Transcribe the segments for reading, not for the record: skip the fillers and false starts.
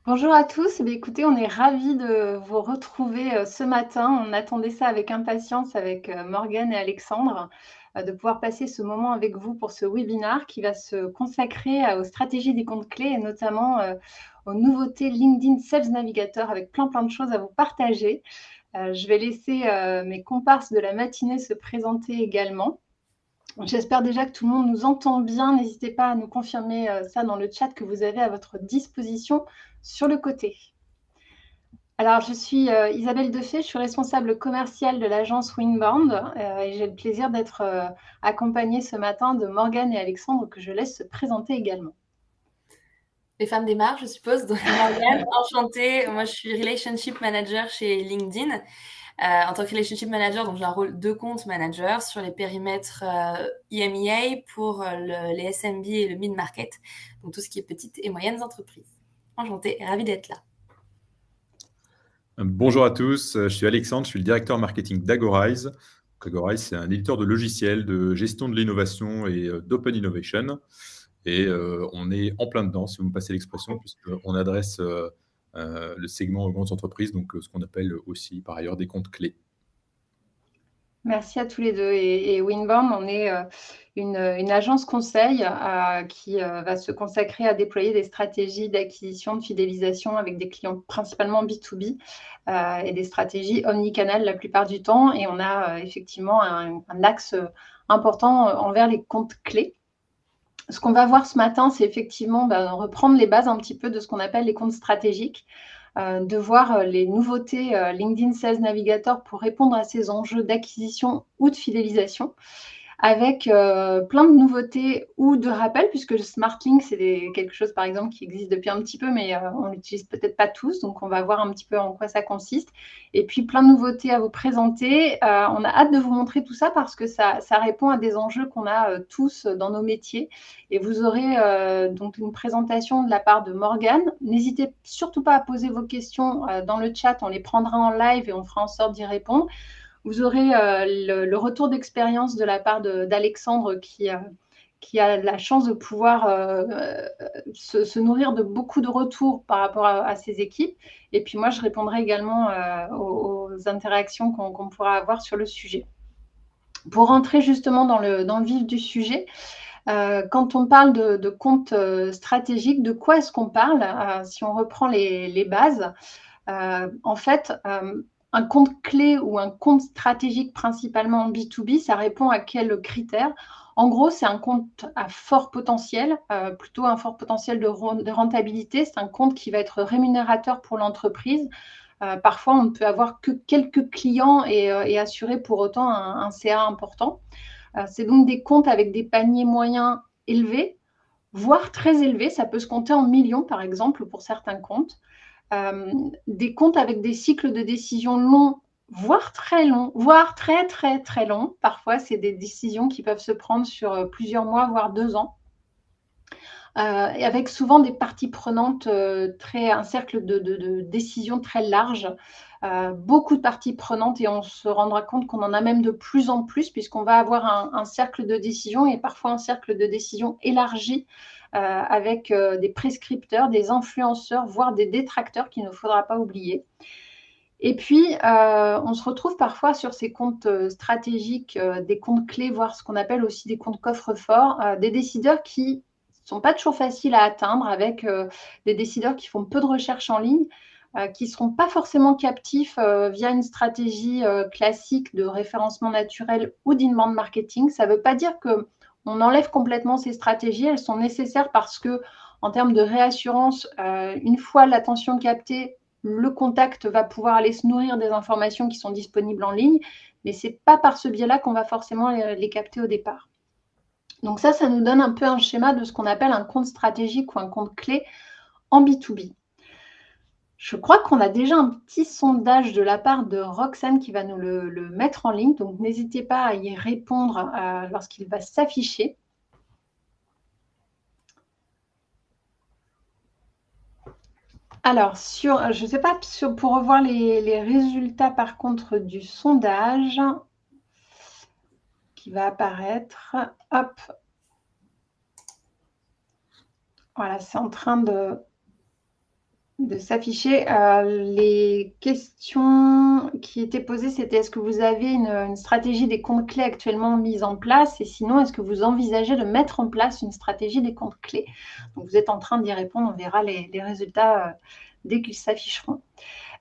Bonjour à tous. Eh bien, écoutez, on est ravis de vous retrouver ce matin. On attendait ça avec impatience avec Morgane et Alexandre, de pouvoir passer ce moment avec vous pour ce webinaire qui va se consacrer aux stratégies des comptes clés et notamment aux nouveautés LinkedIn Sales Navigator avec plein de choses à vous partager. Je vais laisser mes comparses de la matinée se présenter également. J'espère déjà que tout le monde nous entend bien. N'hésitez pas à nous confirmer ça dans le chat que vous avez à votre disposition sur le côté. Alors, je suis Isabelle Defay, je suis responsable commerciale de l'agence Winbound et j'ai le plaisir d'être accompagnée ce matin de Morgane et Alexandre que je laisse se présenter également. Les femmes démarrent, je suppose. Donc, Morgane, enchantée. Moi, je suis Relationship Manager chez LinkedIn. En tant que Relationship Manager, donc j'ai un rôle de compte manager sur les périmètres EMEA pour les SMB et le mid-market. Donc, tout ce qui est petites et moyennes entreprises. Enchantée et ravie d'être là. Bonjour à tous, je suis Alexandre, je suis le directeur marketing d'Agorize. Agorize, c'est un éditeur de logiciels de gestion de l'innovation et d'open innovation. Et on est en plein dedans, si vous me passez l'expression, puisqu'on adresse le segment aux grandes entreprises, donc ce qu'on appelle aussi par ailleurs des comptes clés. Merci à tous les deux. Et Winbound, on est une agence conseil qui va se consacrer à déployer des stratégies d'acquisition, de fidélisation avec des clients principalement B2B et des stratégies omnicanal la plupart du temps. Et on a effectivement un axe important envers les comptes clés. Ce qu'on va voir ce matin, c'est effectivement reprendre les bases un petit peu de ce qu'on appelle les comptes stratégiques, de voir les nouveautés LinkedIn Sales Navigator pour répondre à ces enjeux d'acquisition ou de fidélisation, avec plein de nouveautés ou de rappels, puisque le Smart Link, c'est quelque chose, par exemple, qui existe depuis un petit peu, mais on l'utilise peut-être pas tous, donc on va voir un petit peu en quoi ça consiste. Et puis, plein de nouveautés à vous présenter. On a hâte de vous montrer tout ça parce que ça répond à des enjeux qu'on a tous dans nos métiers. Et vous aurez donc une présentation de la part de Morgane. N'hésitez surtout pas à poser vos questions dans le chat, on les prendra en live et on fera en sorte d'y répondre. Vous aurez le retour d'expérience de la part d'Alexandre qui a la chance de pouvoir se nourrir de beaucoup de retours par rapport à ses équipes. Et puis moi, je répondrai également aux interactions qu'on pourra avoir sur le sujet. Pour rentrer justement dans le vif du sujet, quand on parle de compte stratégique, de quoi est-ce qu'on parle si on reprend les bases, en fait, un compte clé ou un compte stratégique principalement en B2B, ça répond à quels critères? En gros, c'est un compte à fort potentiel, plutôt un fort potentiel de rentabilité. C'est un compte qui va être rémunérateur pour l'entreprise. Parfois, on ne peut avoir que quelques clients et assurer pour autant un CA important. C'est donc des comptes avec des paniers moyens élevés, voire très élevés. Ça peut se compter en millions, par exemple, pour certains comptes. Des comptes avec des cycles de décision longs, voire très longs, voire très longs. Parfois, c'est des décisions qui peuvent se prendre sur plusieurs mois, voire 2 ans. Et avec souvent des parties prenantes, un cercle de décisions très large, beaucoup de parties prenantes, et on se rendra compte qu'on en a même de plus en plus, puisqu'on va avoir un cercle de décision et parfois un cercle de décision élargi, avec des prescripteurs, des influenceurs, voire des détracteurs qu'il ne faudra pas oublier. Et puis, on se retrouve parfois sur ces comptes stratégiques, des comptes clés, voire ce qu'on appelle aussi des comptes coffre-fort, des décideurs qui ne sont pas toujours faciles à atteindre, avec des décideurs qui font peu de recherche en ligne, qui ne seront pas forcément captifs via une stratégie classique de référencement naturel ou d'inbound marketing. Ça ne veut pas dire qu'on enlève complètement ces stratégies. Elles sont nécessaires parce que, en termes de réassurance, une fois l'attention captée, le contact va pouvoir aller se nourrir des informations qui sont disponibles en ligne, mais ce n'est pas par ce biais-là qu'on va forcément les capter au départ. Donc ça nous donne un peu un schéma de ce qu'on appelle un compte stratégique ou un compte clé en B2B. Je crois qu'on a déjà un petit sondage de la part de Roxane qui va nous le mettre en ligne, donc n'hésitez pas à y répondre lorsqu'il va s'afficher. Alors, je ne sais pas, pour revoir les résultats par contre du sondage qui va apparaître. Hop. Voilà, c'est en train de s'afficher. Les questions qui étaient posées, c'était est-ce que vous avez une stratégie des comptes clés actuellement mise en place? Et sinon, est-ce que vous envisagez de mettre en place une stratégie des comptes clés? Donc, vous êtes en train d'y répondre. On verra les résultats dès qu'ils s'afficheront.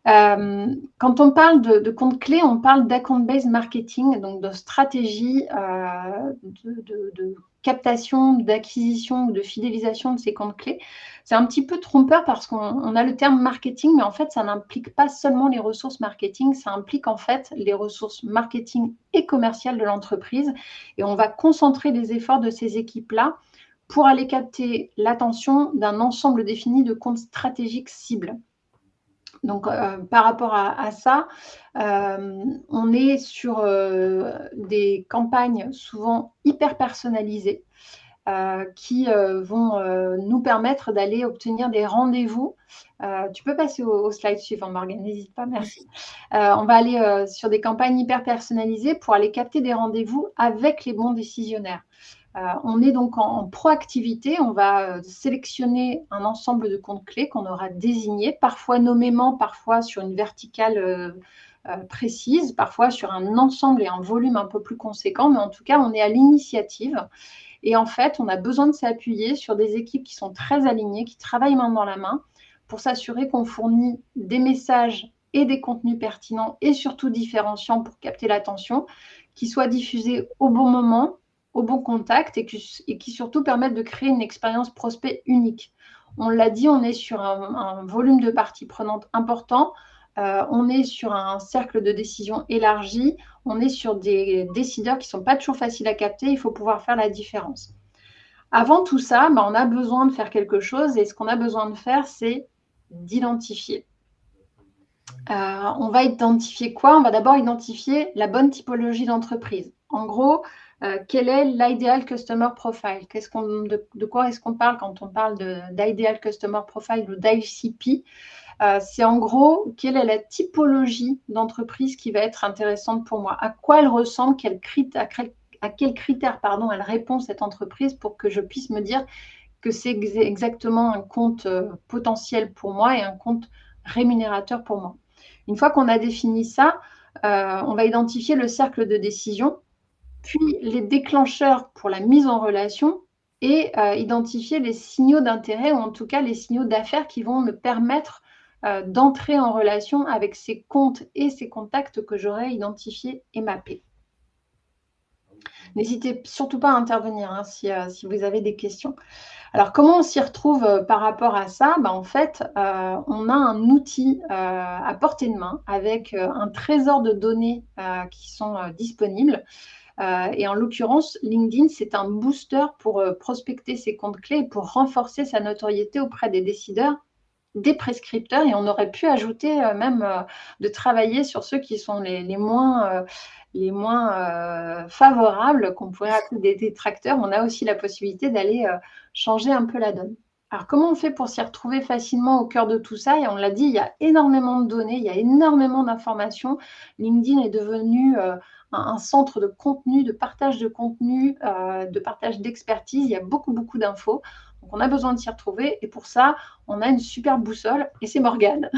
Quand on parle de comptes clés, on parle d'account-based marketing, donc de stratégie de captation, d'acquisition ou de fidélisation de ces comptes clés. C'est un petit peu trompeur parce qu'on a le terme marketing, mais en fait, ça n'implique pas seulement les ressources marketing, ça implique en fait les ressources marketing et commerciales de l'entreprise. Et on va concentrer les efforts de ces équipes-là pour aller capter l'attention d'un ensemble défini de comptes stratégiques cibles. Donc, par rapport à ça, on est sur des campagnes souvent hyper personnalisées qui vont nous permettre d'aller obtenir des rendez-vous. Tu peux passer au slide suivant, Morgane, n'hésite pas, merci. On va aller sur des campagnes hyper personnalisées pour aller capter des rendez-vous avec les bons décisionnaires. On est donc en proactivité, on va sélectionner un ensemble de comptes clés qu'on aura désignés, parfois nommément, parfois sur une verticale précise, parfois sur un ensemble et un volume un peu plus conséquent, mais en tout cas, on est à l'initiative. Et en fait, on a besoin de s'appuyer sur des équipes qui sont très alignées, qui travaillent main dans la main pour s'assurer qu'on fournit des messages et des contenus pertinents et surtout différenciants pour capter l'attention, qui soient diffusés au bon moment, au bon contact et qui surtout permettent de créer une expérience prospect unique. On l'a dit, on est sur un volume de parties prenantes important, on est sur un cercle de décision élargi, on est sur des décideurs qui ne sont pas toujours faciles à capter, il faut pouvoir faire la différence. Avant tout ça, on a besoin de faire quelque chose et ce qu'on a besoin de faire, c'est d'identifier. On va identifier quoi? On va d'abord identifier la bonne typologie d'entreprise. En gros, quel est l'idéal customer profile? De quoi est-ce qu'on parle quand on parle d'idéal customer profile ou d'ICP? C'est en gros, quelle est la typologie d'entreprise qui va être intéressante pour moi? À quoi elle ressemble? À quels critères elle répond cette entreprise pour que je puisse me dire que c'est exactement un compte potentiel pour moi et un compte rémunérateur pour moi. Une fois qu'on a défini ça, on va identifier le cercle de décision, puis les déclencheurs pour la mise en relation et identifier les signaux d'intérêt ou en tout cas les signaux d'affaires qui vont me permettre d'entrer en relation avec ces comptes et ces contacts que j'aurai identifiés et mappés. N'hésitez surtout pas à intervenir si vous avez des questions. Alors, comment on s'y retrouve par rapport à ça? En fait, on a un outil à portée de main avec un trésor de données qui sont disponibles. Et en l'occurrence, LinkedIn, c'est un booster pour prospecter ses comptes clés et pour renforcer sa notoriété auprès des décideurs, des prescripteurs. Et on aurait pu ajouter même de travailler sur ceux qui sont les moins favorables, qu'on pourrait appeler des détracteurs. On a aussi la possibilité d'aller changer un peu la donne. Alors, comment on fait pour s'y retrouver facilement au cœur de tout ça? Et on l'a dit, il y a énormément de données, il y a énormément d'informations. LinkedIn est devenu un centre de contenu, de partage de contenu, de partage d'expertise. Il y a beaucoup, beaucoup d'infos. Donc, on a besoin de s'y retrouver. Et pour ça, on a une super boussole et c'est Morgane.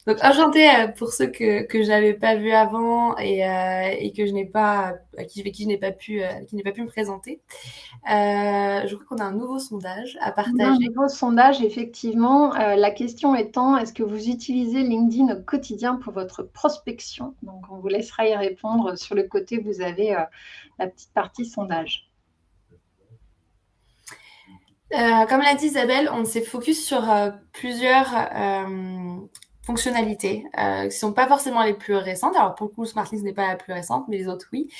Donc, enchantée pour ceux que je n'avais pas vu avant et que je n'ai pas, qui je n'ai pas pu me présenter. Je crois qu'on a un nouveau sondage à partager. Un nouveau sondage, effectivement. La question étant, est-ce que vous utilisez LinkedIn au quotidien pour votre prospection? Donc, on vous laissera y répondre. Sur le côté, vous avez la petite partie sondage. Comme l'a dit Isabelle, on s'est focus sur plusieurs fonctionnalités qui ne sont pas forcément les plus récentes. Alors pour le coup, SmartLinks n'est pas la plus récente, mais les autres oui.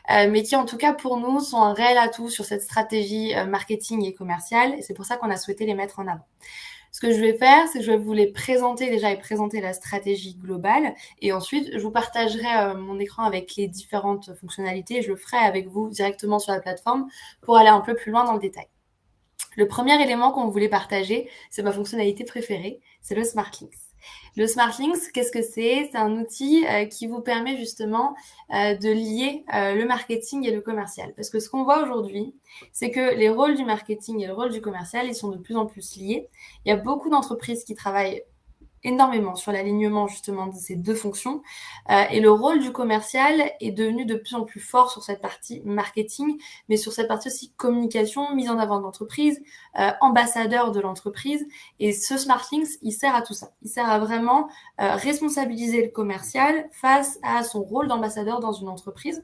Mais qui en tout cas pour nous sont un réel atout sur cette stratégie marketing et commerciale. Et c'est pour ça qu'on a souhaité les mettre en avant. Ce que je vais faire, c'est que je vais vous les présenter déjà et présenter la stratégie globale. Et ensuite, je vous partagerai mon écran avec les différentes fonctionnalités. Et je le ferai avec vous directement sur la plateforme pour aller un peu plus loin dans le détail. Le premier élément qu'on voulait partager, c'est ma fonctionnalité préférée, c'est le SmartLinks. Le Smart Links, qu'est-ce que c'est? C'est un outil qui vous permet justement de lier le marketing et le commercial. Parce que ce qu'on voit aujourd'hui, c'est que les rôles du marketing et le rôle du commercial, ils sont de plus en plus liés. Il y a beaucoup d'entreprises qui travaillent énormément sur l'alignement justement de ces deux fonctions et le rôle du commercial est devenu de plus en plus fort sur cette partie marketing, mais sur cette partie aussi communication, mise en avant de l'entreprise, ambassadeur de l'entreprise. Et ce Smart Links, il sert à tout ça. Il sert à vraiment responsabiliser le commercial face à son rôle d'ambassadeur dans une entreprise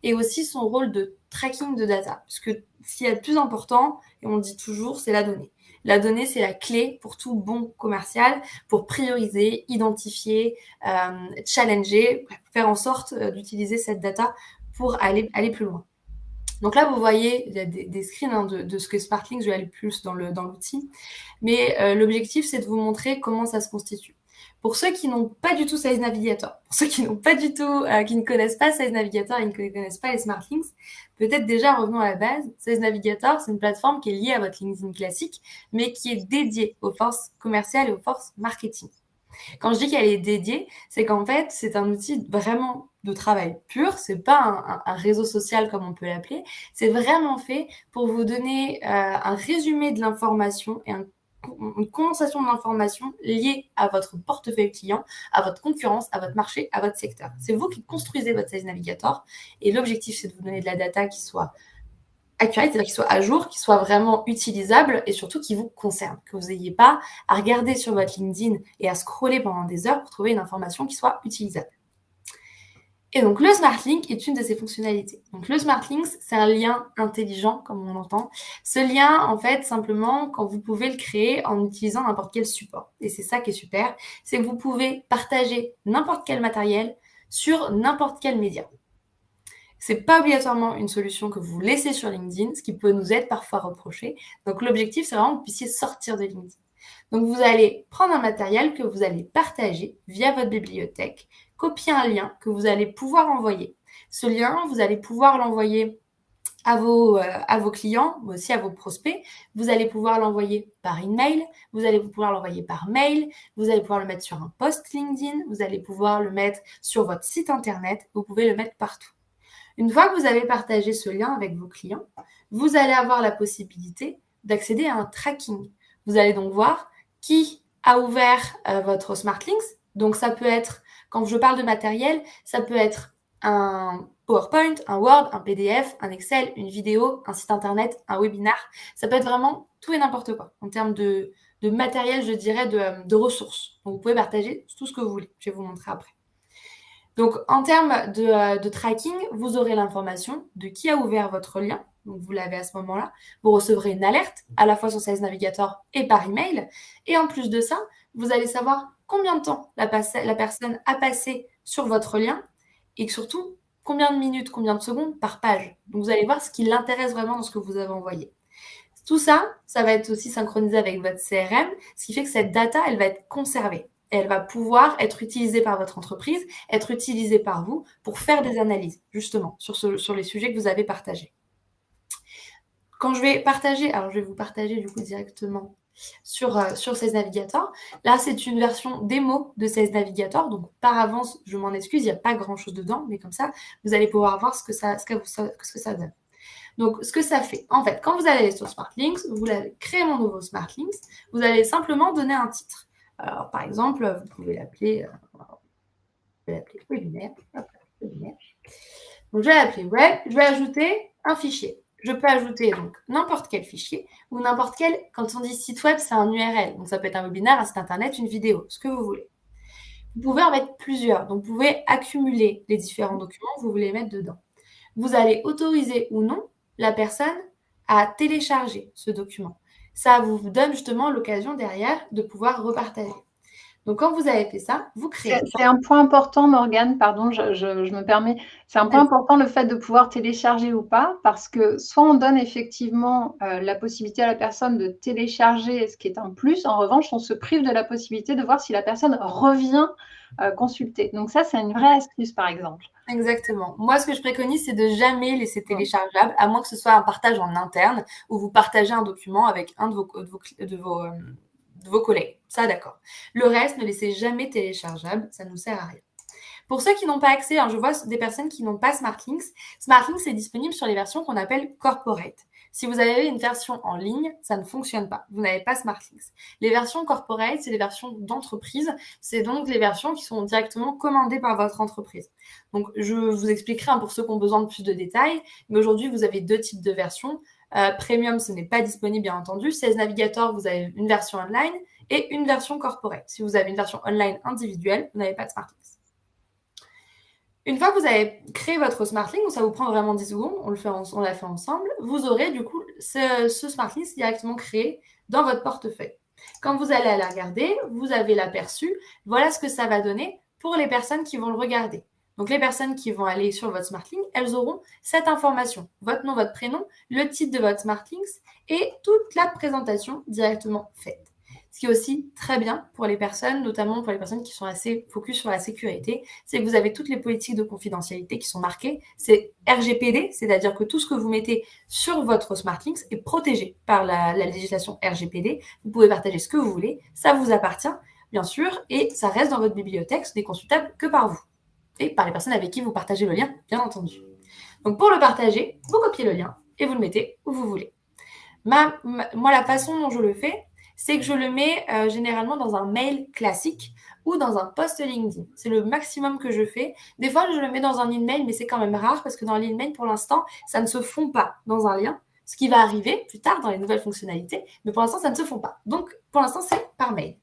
et aussi son rôle de tracking de data. Parce que ce qui est le plus important, et on le dit toujours, c'est la donnée. La donnée, c'est la clé pour tout bon commercial, pour prioriser, identifier, challenger, faire en sorte d'utiliser cette data pour aller plus loin. Donc là, vous voyez, il y a des screens de ce que Smart Links, je vais aller plus dans l'outil. Mais l'objectif, c'est de vous montrer comment ça se constitue. Pour ceux qui n'ont pas du tout Sales Navigator, pour ceux qui n'ont pas du tout, qui ne connaissent pas Sales Navigator et qui ne connaissent pas les Smart Links, peut-être déjà revenons à la base. Sales Navigator, c'est une plateforme qui est liée à votre LinkedIn classique, mais qui est dédiée aux forces commerciales et aux forces marketing. Quand je dis qu'elle est dédiée, c'est qu'en fait, c'est un outil vraiment de travail pur. C'est pas un réseau social comme on peut l'appeler. C'est vraiment fait pour vous donner un résumé de l'information et une condensation de l'information liée à votre portefeuille client, à votre concurrence, à votre marché, à votre secteur. C'est vous qui construisez votre Sales Navigator et l'objectif, c'est de vous donner de la data qui soit accurate, c'est-à-dire qui soit à jour, qui soit vraiment utilisable et surtout qui vous concerne, que vous n'ayez pas à regarder sur votre LinkedIn et à scroller pendant des heures pour trouver une information qui soit utilisable. Et donc, le Smart Link est une de ces fonctionnalités. Donc, le Smart Links, c'est un lien intelligent, comme on l'entend. Ce lien, en fait, simplement, quand vous pouvez le créer en utilisant n'importe quel support. Et c'est ça qui est super, c'est que vous pouvez partager n'importe quel matériel sur n'importe quel média. C'est pas obligatoirement une solution que vous laissez sur LinkedIn, ce qui peut nous être parfois reproché. Donc, l'objectif, c'est vraiment que vous puissiez sortir de LinkedIn. Donc, vous allez prendre un matériel que vous allez partager via votre bibliothèque, copier un lien que vous allez pouvoir envoyer. Ce lien, vous allez pouvoir l'envoyer à vos clients, mais aussi à vos prospects. Vous allez pouvoir l'envoyer par email, vous allez pouvoir l'envoyer par mail, vous allez pouvoir le mettre sur un post LinkedIn, vous allez pouvoir le mettre sur votre site internet, vous pouvez le mettre partout. Une fois que vous avez partagé ce lien avec vos clients, vous allez avoir la possibilité d'accéder à un tracking. Vous allez donc voir qui a ouvert votre Smart Links. Donc, ça peut être, quand je parle de matériel, ça peut être un PowerPoint, un Word, un PDF, un Excel, une vidéo, un site internet, un webinar. Ça peut être vraiment tout et n'importe quoi en termes de matériel, je dirais, de ressources. Donc, vous pouvez partager tout ce que vous voulez. Je vais vous montrer après. Donc, en termes de tracking, vous aurez l'information de qui a ouvert votre lien. Donc, vous l'avez à ce moment-là. Vous recevrez une alerte à la fois sur Sales Navigator et par email. Et en plus de ça, vous allez savoir combien de temps la personne a passé sur votre lien et surtout combien de minutes, combien de secondes par page. Donc, vous allez voir ce qui l'intéresse vraiment dans ce que vous avez envoyé. Tout ça, ça va être aussi synchronisé avec votre CRM, ce qui fait que cette data, elle va être conservée. Elle va pouvoir être utilisée par votre entreprise, être utilisée par vous pour faire des analyses, justement, sur les sujets que vous avez partagés. Quand je vais partager, alors je vais vous partager du coup directement sur Sales Navigator. Là, c'est une version démo de Sales Navigator. Donc, par avance, je m'en excuse, il n'y a pas grand-chose dedans, mais comme ça, vous allez pouvoir voir ce que ça donne. Donc, ce que ça fait, en fait, quand vous allez sur Smart Links, vous allez créer mon nouveau Smart Links, vous allez simplement donner un titre. Alors, par exemple, vous pouvez l'appeler webinaire. Donc, je vais l'appeler web. Je vais ajouter un fichier. Je peux ajouter donc n'importe quel fichier ou n'importe quel, quand on dit site web, c'est un URL. Donc, ça peut être un webinaire, un site internet, une vidéo, ce que vous voulez. Vous pouvez en mettre plusieurs. Donc, vous pouvez accumuler les différents documents que vous voulez mettre dedans. Vous allez autoriser ou non la personne à télécharger ce document. Ça vous donne justement l'occasion derrière de pouvoir repartager. Donc, quand vous avez fait ça, vous créez. C'est un point important, Morgane, pardon, je me permets. C'est un point important, le fait de pouvoir télécharger ou pas, parce que soit on donne effectivement la possibilité à la personne de télécharger, ce qui est un plus. En revanche, on se prive de la possibilité de voir si la personne revient consulter. Donc ça, c'est une vraie astuce, par exemple. Exactement. Moi, ce que je préconise, c'est de jamais laisser téléchargeable, à moins que ce soit un partage en interne, où vous partagez un document avec un de vos collègues. Ça, d'accord. Le reste, ne laissez jamais téléchargeable, ça ne nous sert à rien. Pour ceux qui n'ont pas accès, je vois des personnes qui n'ont pas SmartLinks. SmartLinks est disponible sur les versions qu'on appelle corporate. Si vous avez une version en ligne, ça ne fonctionne pas. Vous n'avez pas SmartLinks. Les versions corporate, c'est les versions d'entreprise. C'est donc les versions qui sont directement commandées par votre entreprise. Donc, je vous expliquerai pour ceux qui ont besoin de plus de détails. Mais aujourd'hui, vous avez 2 types de versions. Premium, ce n'est pas disponible, bien entendu. Sales Navigator, vous avez une version online et une version corporate. Si vous avez une version online individuelle, vous n'avez pas de SmartLinks. Une fois que vous avez créé votre SmartLink, ça vous prend vraiment 10 secondes, on l'a fait ensemble, vous aurez du coup ce SmartLink directement créé dans votre portefeuille. Quand vous allez la regarder, vous avez l'aperçu. Voilà ce que ça va donner pour les personnes qui vont le regarder. Donc, les personnes qui vont aller sur votre SmartLink, elles auront cette information, votre nom, votre prénom, le titre de votre SmartLink et toute la présentation directement faite. Ce qui est aussi très bien pour les personnes, notamment pour les personnes qui sont assez focus sur la sécurité, c'est que vous avez toutes les politiques de confidentialité qui sont marquées. C'est RGPD, c'est-à-dire que tout ce que vous mettez sur votre SmartLink est protégé par la législation RGPD. Vous pouvez partager ce que vous voulez, ça vous appartient, bien sûr, et ça reste dans votre bibliothèque, ce n'est consultable que par vous et par les personnes avec qui vous partagez le lien, bien entendu. Donc, pour le partager, vous copiez le lien et vous le mettez où vous voulez. Moi, la façon dont je le fais, c'est que je le mets généralement dans un mail classique ou dans un post LinkedIn. C'est le maximum que je fais. Des fois, je le mets dans un email, mais c'est quand même rare parce que dans l'email, pour l'instant, ça ne se fond pas dans un lien. Ce qui va arriver plus tard dans les nouvelles fonctionnalités, mais pour l'instant, ça ne se fond pas. Donc, pour l'instant, c'est par mail.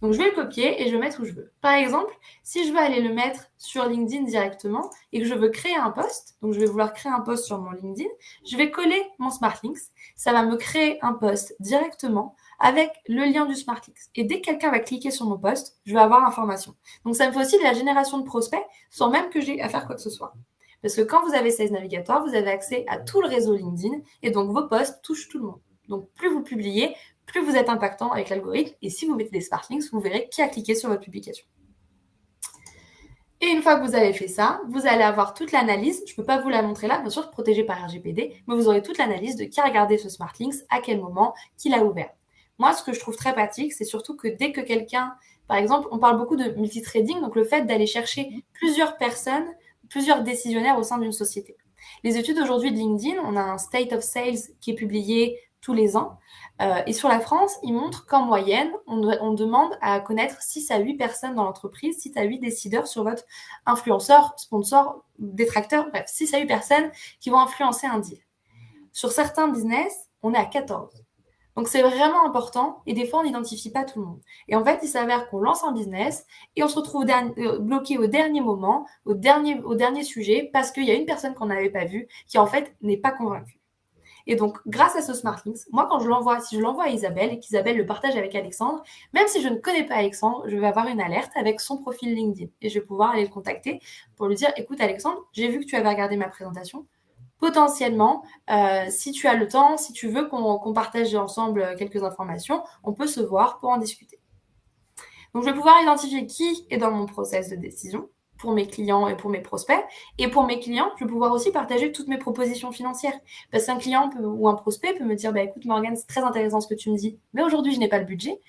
Donc, je vais le copier et je vais le mettre où je veux. Par exemple, si je veux aller le mettre sur LinkedIn directement et que je veux créer un post, donc je vais vouloir créer un post sur mon LinkedIn, je vais coller mon SmartLinks. Ça va me créer un post directement avec le lien du SmartLinks. Et dès que quelqu'un va cliquer sur mon post, je vais avoir l'information. Donc, ça me fait aussi de la génération de prospects sans même que j'ai à faire quoi que ce soit. Parce que quand vous avez Sales Navigator, vous avez accès à tout le réseau LinkedIn et donc vos posts touchent tout le monde. Donc, plus vous publiez, plus vous êtes impactant avec l'algorithme. Et si vous mettez des SmartLinks, vous verrez qui a cliqué sur votre publication. Et une fois que vous avez fait ça, vous allez avoir toute l'analyse. Je ne peux pas vous la montrer là, bien sûr, protégée par RGPD, mais vous aurez toute l'analyse de qui a regardé ce SmartLinks, à quel moment, qui l'a ouvert. Moi, ce que je trouve très pratique, c'est surtout que dès que quelqu'un, par exemple, on parle beaucoup de multitrading, donc le fait d'aller chercher plusieurs personnes, plusieurs décisionnaires au sein d'une société. Les études aujourd'hui de LinkedIn, on a un State of Sales qui est publié tous les ans. Et sur la France, il montre qu'en moyenne, on demande à connaître 6 à 8 personnes dans l'entreprise, 6 à 8 décideurs sur votre influenceur, sponsor, détracteur, bref, 6 à 8 personnes qui vont influencer un deal. Sur certains business, on est à 14. Donc, c'est vraiment important et des fois, on n'identifie pas tout le monde. Et en fait, il s'avère qu'on lance un business et on se retrouve bloqué au dernier moment, au dernier sujet, parce qu'il y a une personne qu'on n'avait pas vue qui, en fait, n'est pas convaincue. Et donc, grâce à ce SmartLinks, moi, quand si je l'envoie à Isabelle et qu'Isabelle le partage avec Alexandre, même si je ne connais pas Alexandre, je vais avoir une alerte avec son profil LinkedIn et je vais pouvoir aller le contacter pour lui dire, écoute Alexandre, j'ai vu que tu avais regardé ma présentation. Potentiellement, si tu as le temps, si tu veux qu'on partage ensemble quelques informations, on peut se voir pour en discuter. Donc, je vais pouvoir identifier qui est dans mon process de décision pour mes clients et pour mes prospects. Et pour mes clients, je vais pouvoir aussi partager toutes mes propositions financières. Parce qu'un client ou un prospect peut me dire, écoute Morgane, c'est très intéressant ce que tu me dis, mais aujourd'hui, je n'ai pas le budget.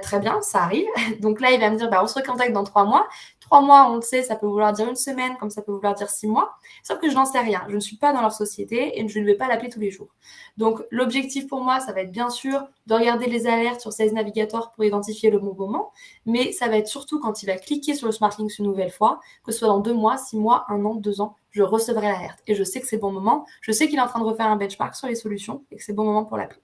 Très bien, ça arrive. Donc là, il va me dire, on se recontacte dans 3 mois. 3 mois, on le sait, ça peut vouloir dire 1 semaine, comme ça peut vouloir dire 6 mois. Sauf que je n'en sais rien. Je ne suis pas dans leur société et je ne vais pas l'appeler tous les jours. Donc, l'objectif pour moi, ça va être bien sûr de regarder les alertes sur Sales Navigator pour identifier le bon moment. Mais ça va être surtout quand il va cliquer sur le SmartLinks une nouvelle fois, que ce soit dans 2 mois, 6 mois, 1 an, 2 ans, je recevrai l'alerte. Et je sais que c'est le bon moment. Je sais qu'il est en train de refaire un benchmark sur les solutions et que c'est le bon moment pour l'appeler.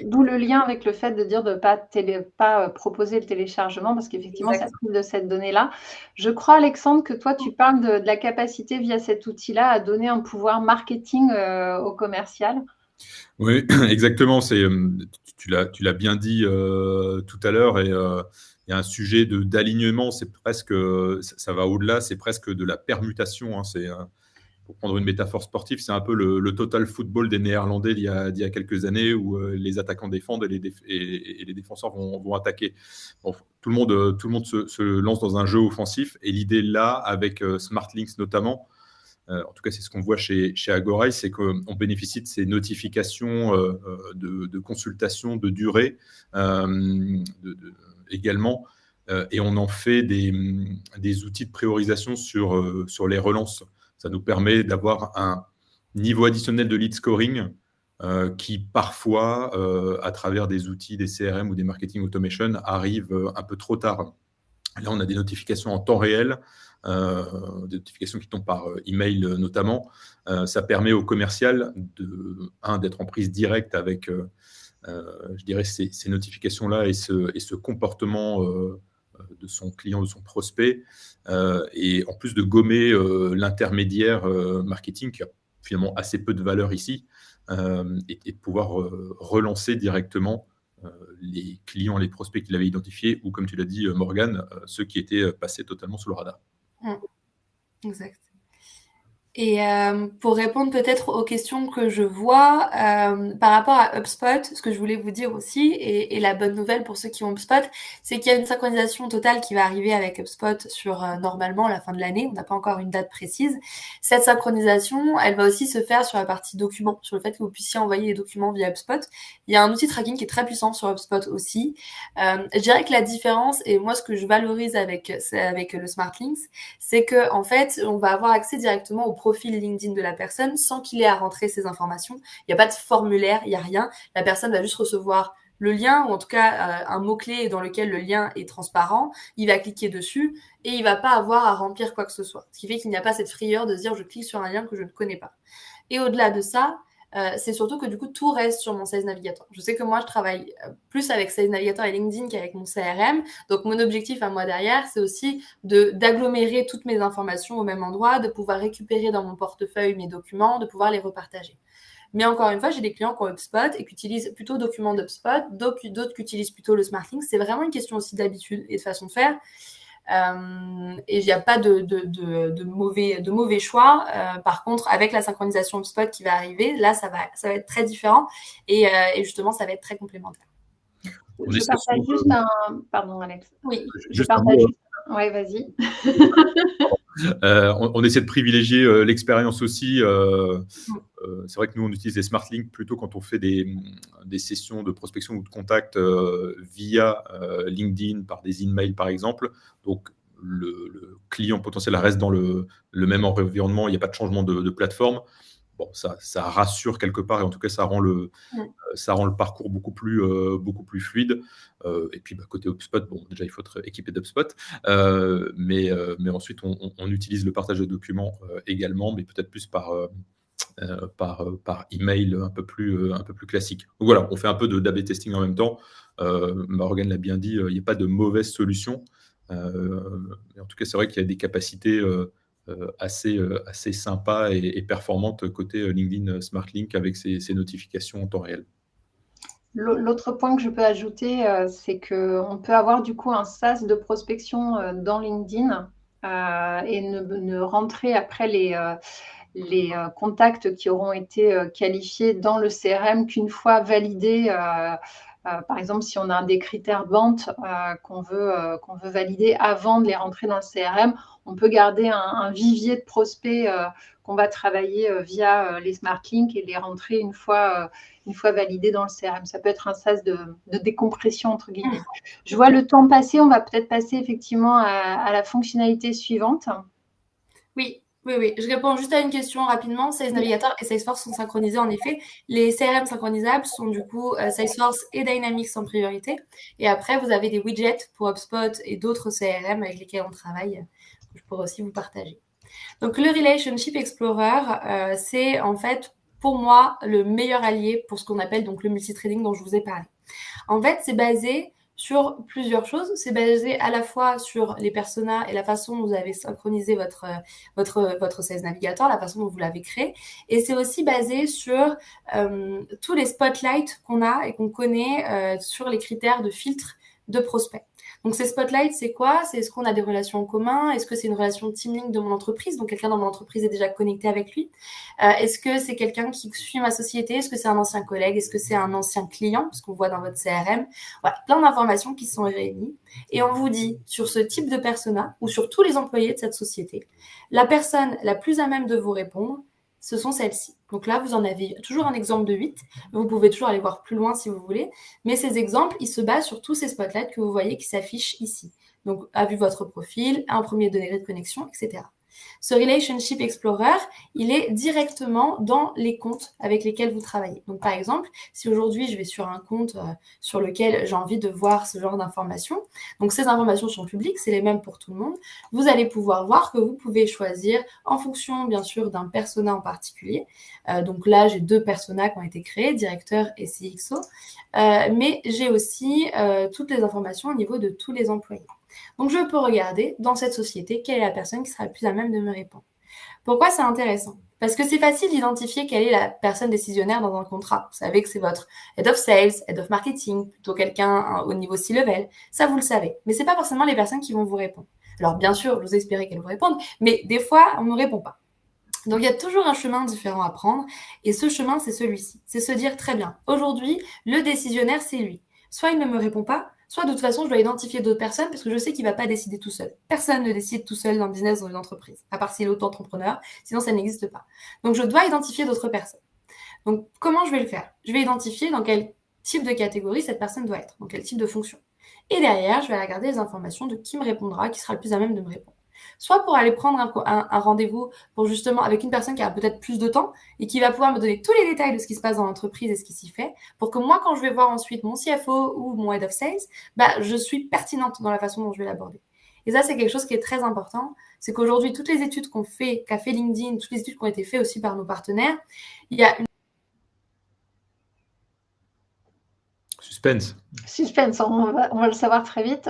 D'où le lien avec le fait de dire de ne pas proposer le téléchargement, parce qu'effectivement, ça prive de cette donnée-là. Je crois, Alexandre, que toi, tu parles de la capacité via cet outil-là à donner un pouvoir marketing au commercial. Oui, exactement. Tu l'as bien dit tout à l'heure. Et il y a un sujet d'alignement. C'est presque, ça va au-delà. C'est presque de la permutation. Hein, pour prendre une métaphore sportive, c'est un peu le total football des Néerlandais d'il y a quelques années où les attaquants défendent et les défenseurs vont attaquer. Bon, tout le monde se lance dans un jeu offensif et l'idée là, avec SmartLinks notamment, en tout cas, c'est ce qu'on voit chez Agorize, c'est qu'on bénéficie de ces notifications de consultation, de durée également, et on en fait des outils de priorisation sur les relances. Ça nous permet d'avoir un niveau additionnel de lead scoring qui parfois, à travers des outils, des CRM ou des marketing automation, arrive un peu trop tard. Là, on a des notifications en temps réel, des notifications qui tombent par email notamment. Ça permet au commercial d'être en prise directe avec, je dirais, ces notifications-là et ce comportement de son client, de son prospect, et en plus de gommer l'intermédiaire marketing qui a finalement assez peu de valeur ici, et de pouvoir relancer directement les clients, les prospects qu'il avait identifiés, ou comme tu l'as dit, Morgane, ceux qui étaient passés totalement sous le radar. Exact. Et pour répondre peut-être aux questions que je vois par rapport à HubSpot, ce que je voulais vous dire aussi, et la bonne nouvelle pour ceux qui ont HubSpot, c'est qu'il y a une synchronisation totale qui va arriver avec HubSpot sur normalement la fin de l'année. On n'a pas encore une date précise. Cette synchronisation, elle va aussi se faire sur la partie documents, sur le fait que vous puissiez envoyer les documents via HubSpot. Il y a un outil tracking qui est très puissant sur HubSpot aussi. Je dirais que la différence, et moi ce que je valorise avec le Smart Links, c'est que en fait, on va avoir accès directement au profil LinkedIn de la personne sans qu'il ait à rentrer ses informations. Il n'y a pas de formulaire, il n'y a rien. La personne va juste recevoir le lien, ou en tout cas un mot-clé dans lequel le lien est transparent. Il va cliquer dessus et il ne va pas avoir à remplir quoi que ce soit. Ce qui fait qu'il n'y a pas cette frayeur de se dire je clique sur un lien que je ne connais pas. Et au-delà de ça, c'est surtout que du coup, tout reste sur mon Sales Navigator. Je sais que moi, je travaille plus avec Sales Navigator et LinkedIn qu'avec mon CRM. Donc, mon objectif à moi derrière, c'est aussi d'agglomérer toutes mes informations au même endroit, de pouvoir récupérer dans mon portefeuille mes documents, de pouvoir les repartager. Mais encore une fois, j'ai des clients qui ont HubSpot et qui utilisent plutôt documents d'HubSpot, d'autres qui utilisent plutôt le Smart Links. C'est vraiment une question aussi d'habitude et de façon de faire. Et il n'y a pas de mauvais choix. Par contre, avec la synchronisation HubSpot qui va arriver, là, ça va être très différent et justement, ça va être très complémentaire. Je partage juste un... Pardon, Alex. Oui. Je partage juste... Oui, vas-y. On essaie de privilégier l'expérience aussi. C'est vrai que nous, on utilise des Smart Links plutôt quand on fait des sessions de prospection ou de contact via LinkedIn, par des emails par exemple. Donc, le client potentiel reste dans le même environnement, il n'y a pas de changement de plateforme. Bon, ça rassure quelque part et en tout cas, ça rend le parcours beaucoup plus fluide. Et puis, côté HubSpot, bon, déjà, il faut être équipé d'HubSpot. Mais ensuite, on utilise le partage de documents également, mais peut-être plus par email un peu plus classique. Donc voilà, on fait un peu d'A/B testing en même temps. Morgane l'a bien dit, il n'y a pas de mauvaise solution. En tout cas, c'est vrai qu'il y a des capacités assez sympas et performantes côté LinkedIn Smart Link avec ces notifications en temps réel. L'autre point que je peux ajouter, c'est qu'on peut avoir du coup un SaaS de prospection dans LinkedIn et ne rentrer après les contacts qui auront été qualifiés dans le CRM qu'une fois validés. Par exemple, si on a des critères vente qu'on veut valider avant de les rentrer dans le CRM, on peut garder un vivier de prospects qu'on va travailler via les Smart Links et les rentrer une fois validés dans le CRM. Ça peut être un sas de décompression, entre guillemets. Je vois le temps passer. On va peut-être passer effectivement à la fonctionnalité suivante. Oui. Je réponds juste à une question rapidement. Sales Navigator et Salesforce sont synchronisés en effet. Les CRM synchronisables sont du coup Salesforce et Dynamics en priorité. Et après, vous avez des widgets pour HubSpot et d'autres CRM avec lesquels on travaille. Que je pourrais aussi vous partager. Donc, le Relationship Explorer, c'est en fait pour moi le meilleur allié pour ce qu'on appelle donc le multitrading dont je vous ai parlé. En fait, c'est basé sur plusieurs choses. C'est basé à la fois sur les personas et la façon dont vous avez synchronisé votre Sales Navigator, la façon dont vous l'avez créé. Et c'est aussi basé sur tous les spotlights qu'on a et qu'on connaît sur les critères de filtre de prospects. Donc, ces spotlights, c'est quoi? C'est est-ce qu'on a des relations en commun? Est-ce que c'est une relation Team Link de mon entreprise? Donc, quelqu'un dans mon entreprise est déjà connecté avec lui. Est-ce que c'est quelqu'un qui suit ma société? Est-ce que c'est un ancien collègue? Est-ce que c'est un ancien client? Parce qu'on voit dans votre CRM. Voilà, plein d'informations qui sont réunies. Et on vous dit, sur ce type de persona, ou sur tous les employés de cette société, la personne la plus à même de vous répondre, ce sont celles-ci. Donc là, vous en avez toujours un exemple de 8. Vous pouvez toujours aller voir plus loin si vous voulez. Mais ces exemples, ils se basent sur tous ces spotlights que vous voyez qui s'affichent ici. Donc, a vu votre profil, un premier degré de connexion, etc. Ce Relationship Explorer, il est directement dans les comptes avec lesquels vous travaillez. Donc, par exemple, si aujourd'hui, je vais sur un compte sur lequel j'ai envie de voir ce genre d'informations, donc ces informations sont publiques, c'est les mêmes pour tout le monde, vous allez pouvoir voir que vous pouvez choisir en fonction, bien sûr, d'un persona en particulier. Donc là, j'ai 2 personas qui ont été créés, directeur et CXO, mais j'ai aussi toutes les informations au niveau de tous les employés. Donc, je peux regarder dans cette société quelle est la personne qui sera le plus à même de me répondre. Pourquoi c'est intéressant? Parce que c'est facile d'identifier quelle est la personne décisionnaire dans un contrat. Vous savez que c'est votre Head of Sales, Head of Marketing, plutôt quelqu'un au niveau C-level. Ça, vous le savez. Mais c'est pas forcément les personnes qui vont vous répondre. Alors, bien sûr, vous espérez qu'elles vous répondent, mais des fois, on ne répond pas. Donc, il y a toujours un chemin différent à prendre. Et ce chemin, c'est celui-ci. C'est se dire, très bien, aujourd'hui, le décisionnaire, c'est lui. Soit il ne me répond pas, soit de toute façon, je dois identifier d'autres personnes parce que je sais qu'il ne va pas décider tout seul. Personne ne décide tout seul dans le business, dans une entreprise, à part s'il est auto-entrepreneur, sinon ça n'existe pas. Donc, je dois identifier d'autres personnes. Donc, comment je vais le faire? Je vais identifier dans quel type de catégorie cette personne doit être, dans quel type de fonction. Et derrière, je vais aller regarder les informations de qui me répondra, qui sera le plus à même de me répondre. Soit pour aller prendre un rendez-vous pour justement avec une personne qui a peut-être plus de temps et qui va pouvoir me donner tous les détails de ce qui se passe dans l'entreprise et ce qui s'y fait, pour que moi, quand je vais voir ensuite mon CFO ou mon Head of Sales, je suis pertinente dans la façon dont je vais l'aborder. Et ça, c'est quelque chose qui est très important. C'est qu'aujourd'hui, toutes les études qu'a fait LinkedIn, toutes les études qui ont été faites aussi par nos partenaires, il y a une... Suspense. Suspense, on va le savoir très vite.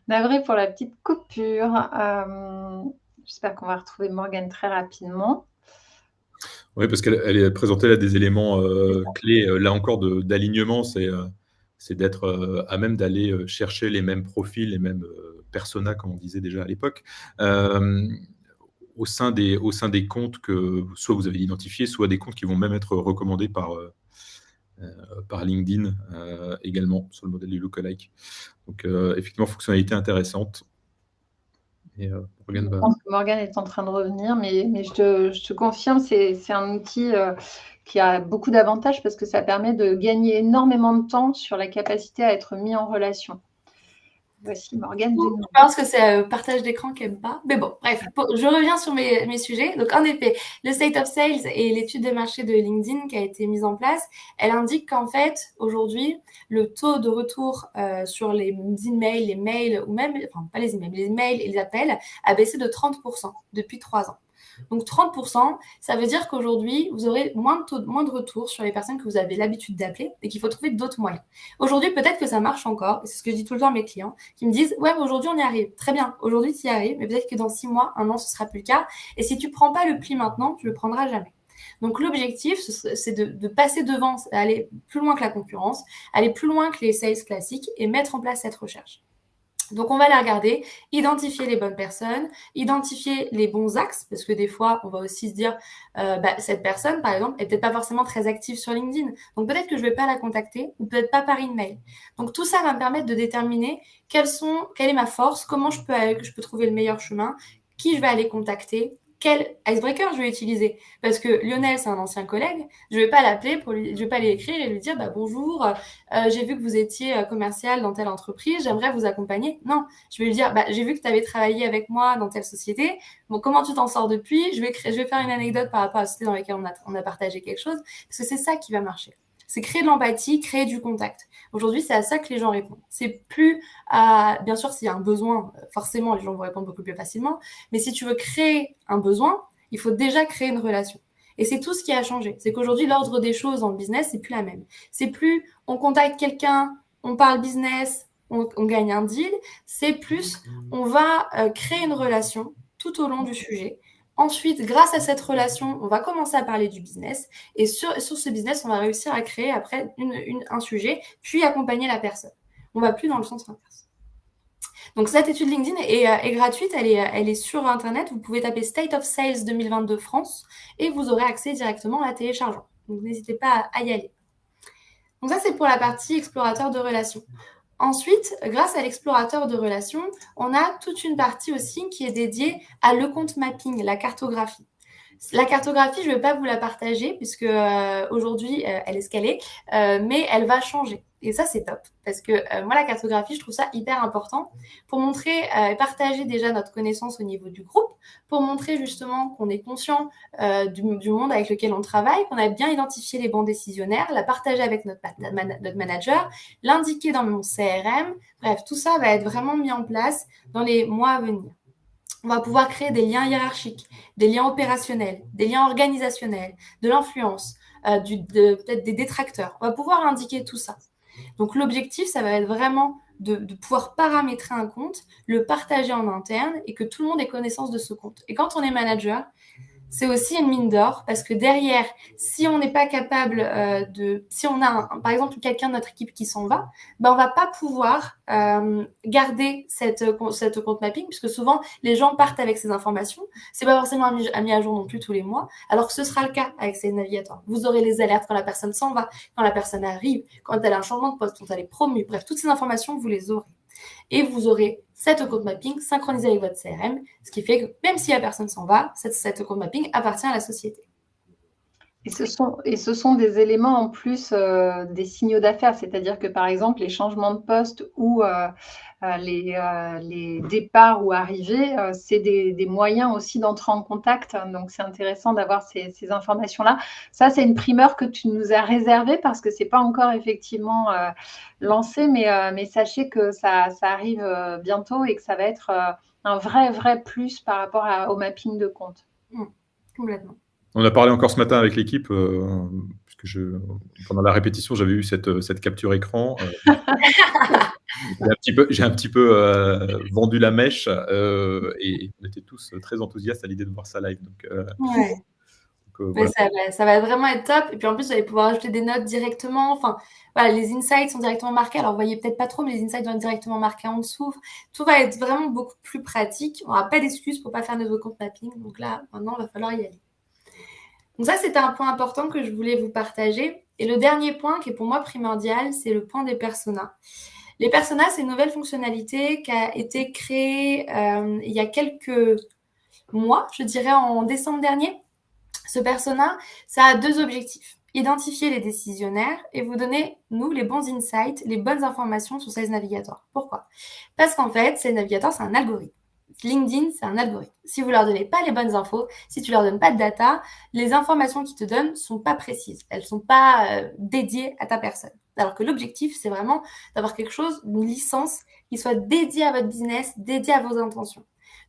Navré pour la petite coupure. J'espère qu'on va retrouver Morgane très rapidement. Oui, parce qu'elle présentait là des éléments clés, là encore, d'alignement. C'est d'être à même d'aller chercher les mêmes profils, les mêmes personas, comme on disait déjà à l'époque, au sein des comptes que soit vous avez identifiés, soit des comptes qui vont même être recommandés par LinkedIn également, sur le modèle du lookalike. Donc, effectivement, fonctionnalité intéressante. Et, je pense que Morgane est en train de revenir, mais je te confirme, c'est un outil qui a beaucoup d'avantages parce que ça permet de gagner énormément de temps sur la capacité à être mis en relation. Voici Morgane. Je pense que c'est le partage d'écran qui n'aime pas. Mais bon, bref, je reviens sur mes sujets. Donc, en effet, le State of Sales et l'étude des marchés de LinkedIn qui a été mise en place, elle indique qu'en fait, aujourd'hui, le taux de retour sur les emails, les mails, ou même, enfin, pas les mails et les appels, a baissé de 30% depuis 3 ans. Donc 30%, ça veut dire qu'aujourd'hui, vous aurez moins de retours sur les personnes que vous avez l'habitude d'appeler et qu'il faut trouver d'autres moyens. Aujourd'hui, peut-être que ça marche encore, et c'est ce que je dis tout le temps à mes clients, qui me disent « Ouais, aujourd'hui, on y arrive. Très bien, aujourd'hui, tu y arrives, mais peut-être que dans 6 mois, 1 an, ce ne sera plus le cas. Et si tu ne prends pas le pli maintenant, tu ne le prendras jamais. » Donc, l'objectif, c'est de passer devant, aller plus loin que la concurrence, aller plus loin que les sales classiques et mettre en place cette recherche. Donc, on va la regarder, identifier les bonnes personnes, identifier les bons axes, parce que des fois, on va aussi se dire, cette personne, par exemple, est peut-être pas forcément très active sur LinkedIn. Donc, peut-être que je vais pas la contacter ou peut-être pas par email. Donc, tout ça va me permettre de déterminer quelle est ma force, comment je peux trouver le meilleur chemin, qui je vais aller contacter, quel icebreaker je vais utiliser. Parce que Lionel, c'est un ancien collègue, je vais pas l'appeler je vais pas lui écrire et lui dire bonjour, j'ai vu que vous étiez commercial dans telle entreprise, j'aimerais vous accompagner. Non, je vais lui dire j'ai vu que tu avais travaillé avec moi dans telle société. Bon, comment tu t'en sors depuis? Je vais faire une anecdote par rapport à la société dans laquelle on a partagé quelque chose, parce que c'est ça qui va marcher. C'est créer de l'empathie, créer du contact. Aujourd'hui, c'est à ça que les gens répondent. C'est plus à... Bien sûr, s'il y a un besoin, forcément, les gens vont répondre beaucoup plus facilement. Mais si tu veux créer un besoin, il faut déjà créer une relation. Et c'est tout ce qui a changé. C'est qu'aujourd'hui, l'ordre des choses dans le business, c'est plus la même. C'est plus on contacte quelqu'un, on parle business, on gagne un deal. C'est plus on va créer une relation tout au long du sujet. Ensuite, grâce à cette relation, on va commencer à parler du business. Et sur ce business, on va réussir à créer après un sujet, puis accompagner la personne. On ne va plus dans le sens inverse. Donc, cette étude LinkedIn est gratuite, elle est sur Internet. Vous pouvez taper State of Sales 2022 France et vous aurez accès directement à la téléchargeant. Donc, n'hésitez pas à y aller. Donc, ça, c'est pour la partie explorateur de relations. Ensuite, grâce à l'explorateur de relations, on a toute une partie aussi qui est dédiée à le compte mapping, la cartographie. La cartographie, je ne vais pas vous la partager puisque aujourd'hui, elle est ce qu'elle est, mais elle va changer. Et ça, c'est top parce que moi, la cartographie, je trouve ça hyper important pour montrer et partager déjà notre connaissance au niveau du groupe, pour montrer justement qu'on est conscient du monde avec lequel on travaille, qu'on a bien identifié les bons décisionnaires, la partager avec notre manager, l'indiquer dans mon CRM. Bref, tout ça va être vraiment mis en place dans les mois à venir. On va pouvoir créer des liens hiérarchiques, des liens opérationnels, des liens organisationnels, de l'influence, peut-être des détracteurs. On va pouvoir indiquer tout ça. Donc, l'objectif, ça va être vraiment de pouvoir paramétrer un compte, le partager en interne et que tout le monde ait connaissance de ce compte. Et quand on est manager, c'est aussi une mine d'or parce que derrière, si on n'est pas capable si on a par exemple quelqu'un de notre équipe qui s'en va, on va pas pouvoir garder cette compte mapping puisque souvent les gens partent avec ces informations. C'est pas forcément mis à jour non plus tous les mois, alors que ce sera le cas avec ces navigateurs. Vous aurez les alertes quand la personne s'en va, quand la personne arrive, quand elle a un changement de poste, quand elle est promue. Bref, toutes ces informations, vous les aurez. Et vous aurez cet compte mapping synchronisé avec votre CRM, ce qui fait que même si la personne s'en va, cet compte mapping appartient à la société. Et ce sont des éléments en plus des signaux d'affaires, c'est-à-dire que par exemple les changements de poste ou les départs ou arrivées, c'est des moyens aussi d'entrer en contact. Donc c'est intéressant d'avoir ces informations-là. Ça, c'est une primeur que tu nous as réservée parce que c'est pas encore effectivement lancé, mais sachez que ça arrive bientôt et que ça va être un vrai plus par rapport au mapping de compte. Complètement. On a parlé encore ce matin avec l'équipe, puisque pendant la répétition, j'avais eu cette capture écran. J'ai un petit peu vendu la mèche et on était tous très enthousiastes à l'idée de voir ça live. Voilà. Ça va vraiment être top. Et puis en plus, vous allez pouvoir ajouter des notes directement. Enfin, voilà, les insights sont directement marqués. Alors, vous voyez peut-être pas trop, mais les insights vont être directement marqués en dessous. Tout va être vraiment beaucoup plus pratique. On n'aura pas d'excuses pour pas faire de compte mapping. Donc là, maintenant, il va falloir y aller. Donc ça, c'était un point important que je voulais vous partager. Et le dernier point qui est pour moi primordial, c'est le point des personas. Les personas, c'est une nouvelle fonctionnalité qui a été créée il y a quelques mois, je dirais en décembre dernier. Ce persona, ça a 2 objectifs. Identifier les décisionnaires et vous donner, nous, les bons insights, les bonnes informations sur Sales Navigator. Pourquoi ? Parce qu'en fait, Sales Navigator, c'est un algorithme. LinkedIn, c'est un algorithme. Si vous leur donnez pas les bonnes infos, si tu leur donnes pas de data, les informations qu'ils te donnent sont pas précises. Elles sont pas dédiées à ta personne. Alors que l'objectif, c'est vraiment d'avoir quelque chose, une licence qui soit dédiée à votre business, dédiée à vos intentions.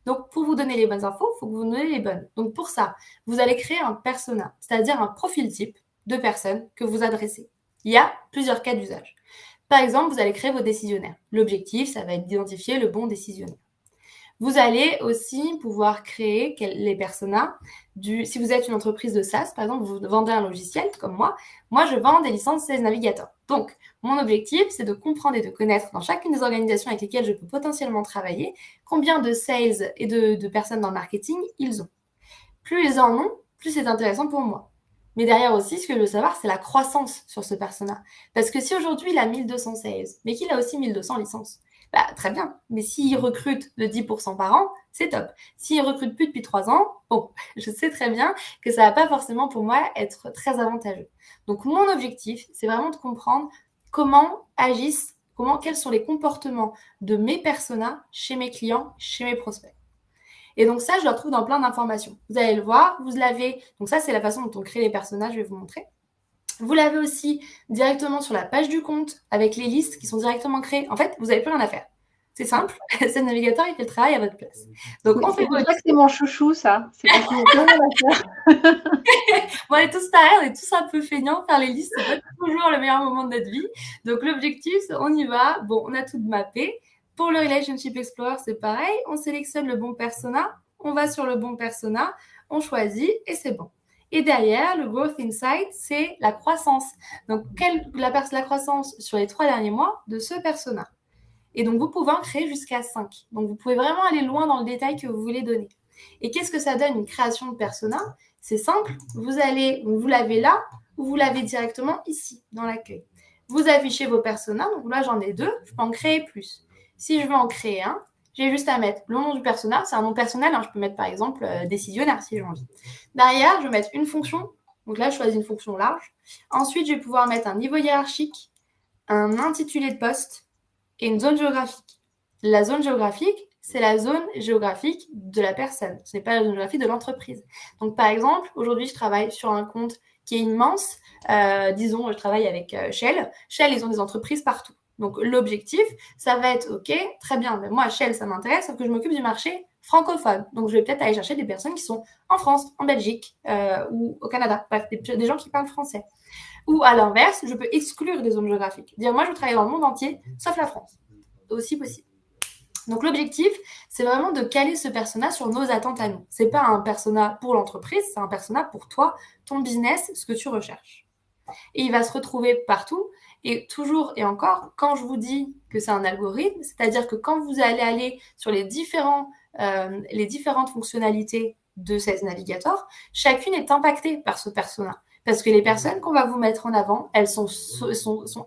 Donc, pour vous donner les bonnes infos, il faut que vous donnez les bonnes. Donc, pour ça, vous allez créer un persona, c'est-à-dire un profil type de personne que vous adressez. Il y a plusieurs cas d'usage. Par exemple, vous allez créer vos décisionnaires. L'objectif, ça va être d'identifier le bon décisionnaire. Vous allez aussi pouvoir créer les personas si vous êtes une entreprise de SaaS, par exemple, vous vendez un logiciel comme moi je vends des licences Sales Navigator. Donc, mon objectif, c'est de comprendre et de connaître dans chacune des organisations avec lesquelles je peux potentiellement travailler combien de sales et de personnes dans le marketing ils ont. Plus ils en ont, plus c'est intéressant pour moi. Mais derrière aussi, ce que je veux savoir, c'est la croissance sur ce persona. Parce que si aujourd'hui, il a 1200 sales, mais qu'il a aussi 1200 licences, très bien. Mais s'il recrute de 10% par an, c'est top. S'il recrute plus depuis 3 ans, bon, je sais très bien que ça va pas forcément pour moi être très avantageux. Donc, mon objectif, c'est vraiment de comprendre quels sont les comportements de mes personas chez mes clients, chez mes prospects. Et donc ça, je le retrouve dans plein d'informations. Vous allez le voir, vous l'avez. Donc ça, c'est la façon dont on crée les personnages, je vais vous montrer. Vous l'avez aussi directement sur la page du compte avec les listes qui sont directement créées. En fait, vous n'avez plus rien à faire. C'est simple. C'est le navigateur, il fait le travail à votre place. Donc, on fait ça, c'est mon chouchou, ça. C'est parce qu'il y a plus rien à faire. Bon, on est tous pareils, on est tous un peu feignants. Faire les listes, c'est pas toujours le meilleur moment de notre vie. Donc, l'objectif, c'est on y va. Bon, on a tout mappé. Pour le Relationship Explorer, c'est pareil. On sélectionne le bon persona. On va sur le bon persona. On choisit et c'est bon. Et derrière, le Growth Insight, c'est la croissance. Donc, la croissance sur les 3 derniers mois de ce persona. Et donc, vous pouvez en créer jusqu'à 5. Donc, vous pouvez vraiment aller loin dans le détail que vous voulez donner. Et qu'est-ce que ça donne, une création de persona? C'est simple. Vous l'avez là ou vous l'avez directement ici, dans l'accueil. Vous affichez vos personas. Donc là, j'en ai 2. Je peux en créer plus. Si je veux en créer un, j'ai juste à mettre le nom du persona. C'est un nom personnel. Je peux mettre, par exemple, décisionnaire si j'ai envie. Derrière, je vais mettre une fonction. Donc là, je choisis une fonction large. Ensuite, je vais pouvoir mettre un niveau hiérarchique, un intitulé de poste et une zone géographique. La zone géographique, c'est la zone géographique de la personne. Ce n'est pas la zone géographique de l'entreprise. Donc, par exemple, aujourd'hui, je travaille sur un compte qui est immense. Disons, je travaille avec Shell. Shell, ils ont des entreprises partout. Donc, l'objectif, ça va être, OK, très bien, mais moi, Shell, ça m'intéresse, sauf que je m'occupe du marché francophone. Donc, je vais peut-être aller chercher des personnes qui sont en France, en Belgique ou au Canada. Bref, des gens qui parlent français. Ou à l'inverse, je peux exclure des zones géographiques. Dire, moi, je veux travailler dans le monde entier, sauf la France. Aussi possible. Donc, l'objectif, c'est vraiment de caler ce persona sur nos attentes à nous. C'est pas un persona pour l'entreprise, c'est un persona pour toi, ton business, ce que tu recherches. Et il va se retrouver partout. Et toujours et encore, quand je vous dis que c'est un algorithme, c'est-à-dire que quand vous allez aller sur les différentes fonctionnalités de Sales Navigator, chacune est impactée par ce persona. Parce que les personnes qu'on va vous mettre en avant, elles sont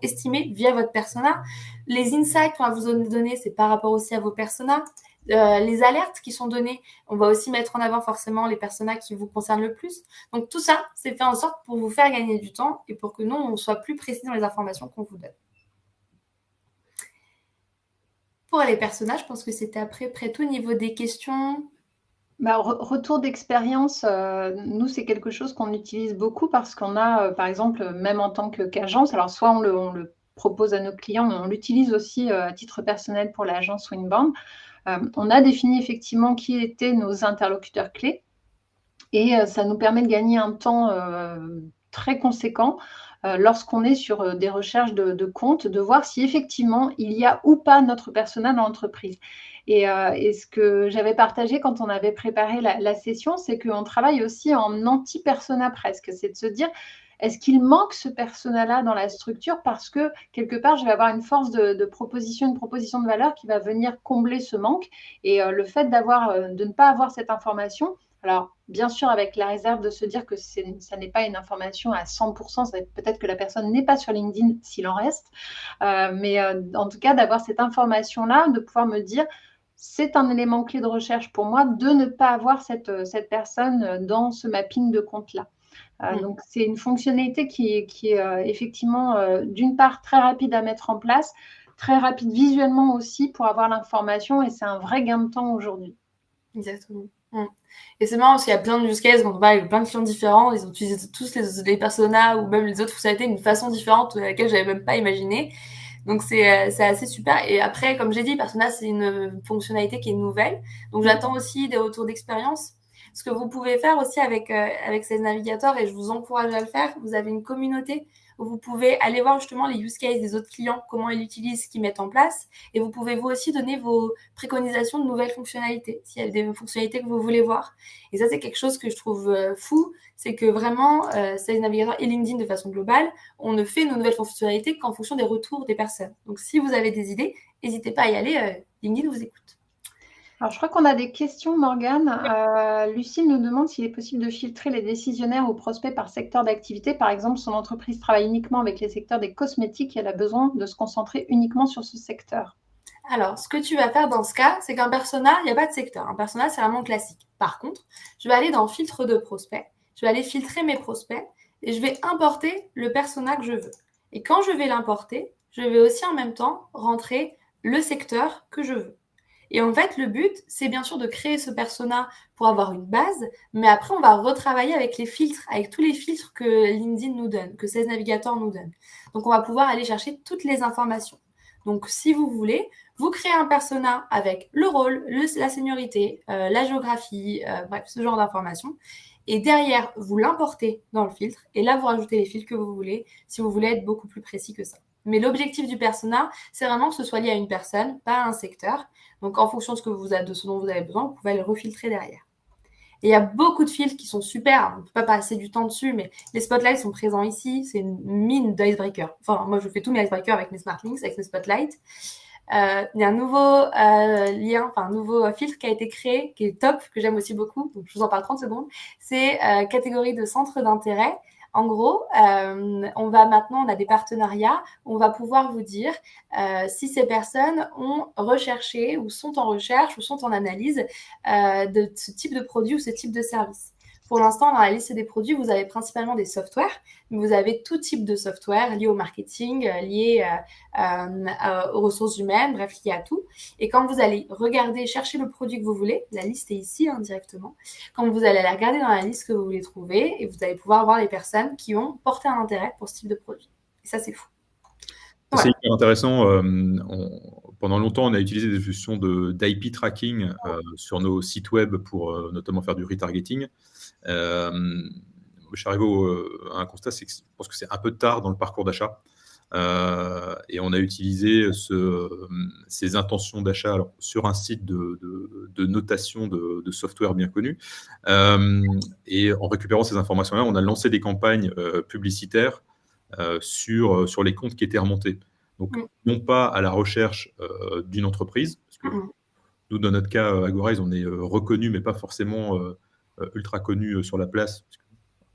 estimées via votre persona. Les insights qu'on va vous donner, c'est par rapport aussi à vos personas. Les alertes qui sont données, on va aussi mettre en avant forcément les personas qui vous concernent le plus. Donc tout ça, c'est fait en sorte pour vous faire gagner du temps et pour que nous, on soit plus précis dans les informations qu'on vous donne. Pour les personas, je pense que c'était après tout au niveau des questions. Retour d'expérience, nous, c'est quelque chose qu'on utilise beaucoup parce qu'on a, par exemple, même en tant qu'agence, alors soit on le propose à nos clients, mais on l'utilise aussi à titre personnel pour l'agence Winbound. On a défini effectivement qui étaient nos interlocuteurs clés et ça nous permet de gagner un temps très conséquent lorsqu'on est sur des recherches de comptes, de voir si effectivement il y a ou pas notre persona dans l'entreprise. Et ce que j'avais partagé quand on avait préparé la session, c'est qu'on travaille aussi en anti-persona presque. C'est de se dire, est-ce qu'il manque ce persona-là dans la structure parce que quelque part, je vais avoir une force de proposition, une proposition de valeur qui va venir combler ce manque. Et le fait de ne pas avoir cette information, alors, bien sûr, avec la réserve de se dire que ça n'est pas une information à 100%, peut-être que la personne n'est pas sur LinkedIn s'il en reste, mais en tout cas, d'avoir cette information-là, de pouvoir me dire, c'est un élément clé de recherche pour moi de ne pas avoir cette personne dans ce mapping de compte-là. Donc, c'est une fonctionnalité qui est effectivement, d'une part, très rapide à mettre en place, très rapide visuellement aussi pour avoir l'information et c'est un vrai gain de temps aujourd'hui. Exactement. Et c'est marrant parce qu'il y a plein de use cases, quand on parle avec plein de clients différents, ils ont utilisé tous les personas ou même les autres fonctionnalités d'une façon différente à laquelle je n'avais même pas imaginé. Donc, c'est assez super. Et après, comme j'ai dit, persona, c'est une fonctionnalité qui est nouvelle. Donc, j'attends aussi des retours d'expérience. Ce que vous pouvez faire aussi avec Sales Navigator, et je vous encourage à le faire, vous avez une communauté où vous pouvez aller voir justement les use cases des autres clients, comment ils l'utilisent, ce qu'ils mettent en place. Et vous pouvez vous aussi donner vos préconisations de nouvelles fonctionnalités, s'il y a des fonctionnalités que vous voulez voir. Et ça, c'est quelque chose que je trouve fou, c'est que vraiment, Sales Navigator et LinkedIn de façon globale, on ne fait nos nouvelles fonctionnalités qu'en fonction des retours des personnes. Donc, si vous avez des idées, n'hésitez pas à y aller. LinkedIn vous écoute. Alors, je crois qu'on a des questions, Morgane. Lucille nous demande s'il est possible de filtrer les décisionnaires ou prospects par secteur d'activité. Par exemple, son entreprise travaille uniquement avec les secteurs des cosmétiques et elle a besoin de se concentrer uniquement sur ce secteur. Alors, ce que tu vas faire dans ce cas, c'est qu'un persona, il n'y a pas de secteur. Un persona, c'est vraiment classique. Par contre, je vais aller dans filtre de prospects. Je vais aller filtrer mes prospects et je vais importer le persona que je veux. Et quand je vais l'importer, je vais aussi en même temps rentrer le secteur que je veux. Et en fait, le but, c'est bien sûr de créer ce persona pour avoir une base, mais après, on va retravailler avec les filtres, avec tous les filtres que LinkedIn nous donne, que Sales Navigator nous donne. Donc, on va pouvoir aller chercher toutes les informations. Donc, si vous voulez, vous créez un persona avec le rôle, la seniorité, la géographie, bref, ce genre d'informations. Et derrière, vous l'importez dans le filtre. Et là, vous rajoutez les filtres que vous voulez, si vous voulez être beaucoup plus précis que ça. Mais l'objectif du persona, c'est vraiment que ce soit lié à une personne, pas à un secteur. Donc, en fonction de ce dont vous avez besoin, vous pouvez aller refiltrer derrière. Et il y a beaucoup de filtres qui sont super. On ne peut pas passer du temps dessus, mais les spotlights sont présents ici. C'est une mine d'icebreaker. Enfin, moi, je fais tous mes icebreakers avec mes smart links, avec mes spotlights. il y a un nouveau lien, enfin un nouveau filtre qui a été créé, qui est top, que j'aime aussi beaucoup. Donc, je vous en parle 30 secondes. C'est catégorie de centre d'intérêt. En gros, on a des partenariats où on va pouvoir vous dire si ces personnes ont recherché ou sont en recherche ou sont en analyse de ce type de produit ou ce type de service. Pour l'instant, dans la liste des produits, vous avez principalement des softwares, mais vous avez tout type de software lié au marketing, lié aux ressources humaines, bref, lié à tout. Et quand vous allez regarder, chercher le produit que vous voulez, la liste est ici directement, quand vous allez aller regarder dans la liste que vous voulez trouver, et vous allez pouvoir voir les personnes qui ont porté un intérêt pour ce type de produit. Et ça, c'est fou. Ouais. C'est hyper intéressant. Pendant longtemps, on a utilisé des solutions d'IP tracking sur nos sites web pour notamment faire du retargeting. Je suis arrivé à un constat, c'est que je pense que c'est un peu tard dans le parcours d'achat. Et on a utilisé ces intentions d'achat sur un site de notation de software bien connu. Et en récupérant ces informations-là, on a lancé des campagnes publicitaires sur les comptes qui étaient remontés. Donc, non pas à la recherche d'une entreprise, parce que nous, dans notre cas, Agorize, on est reconnu, mais pas forcément ultra connu sur la place. Parce que,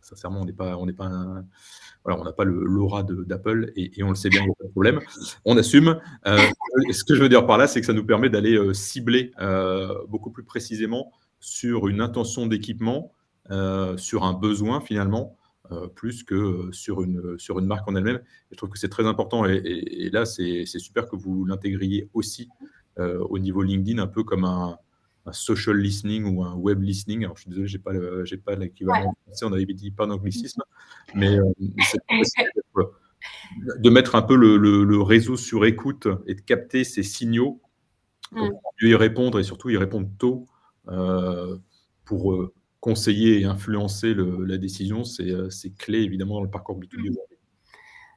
sincèrement, on n'a pas l'aura d'Apple et on le sait bien, il n'y a pas de problème. On assume. Ce que je veux dire par là, c'est que ça nous permet d'aller cibler beaucoup plus précisément sur une intention d'équipement, sur un besoin finalement, plus que sur une marque en elle-même. Je trouve que c'est très important et là, c'est super que vous l'intégriez aussi au niveau LinkedIn, un peu comme un social listening ou un web listening. Alors, je suis désolé, j'ai pas l'équivalent en français, on avait dit pas d'anglicisme, mais de mettre un peu le réseau sur écoute et de capter ces signaux pour mieux y répondre et surtout y répondre tôt pour conseiller et influencer la décision, c'est clé évidemment dans le parcours B2B.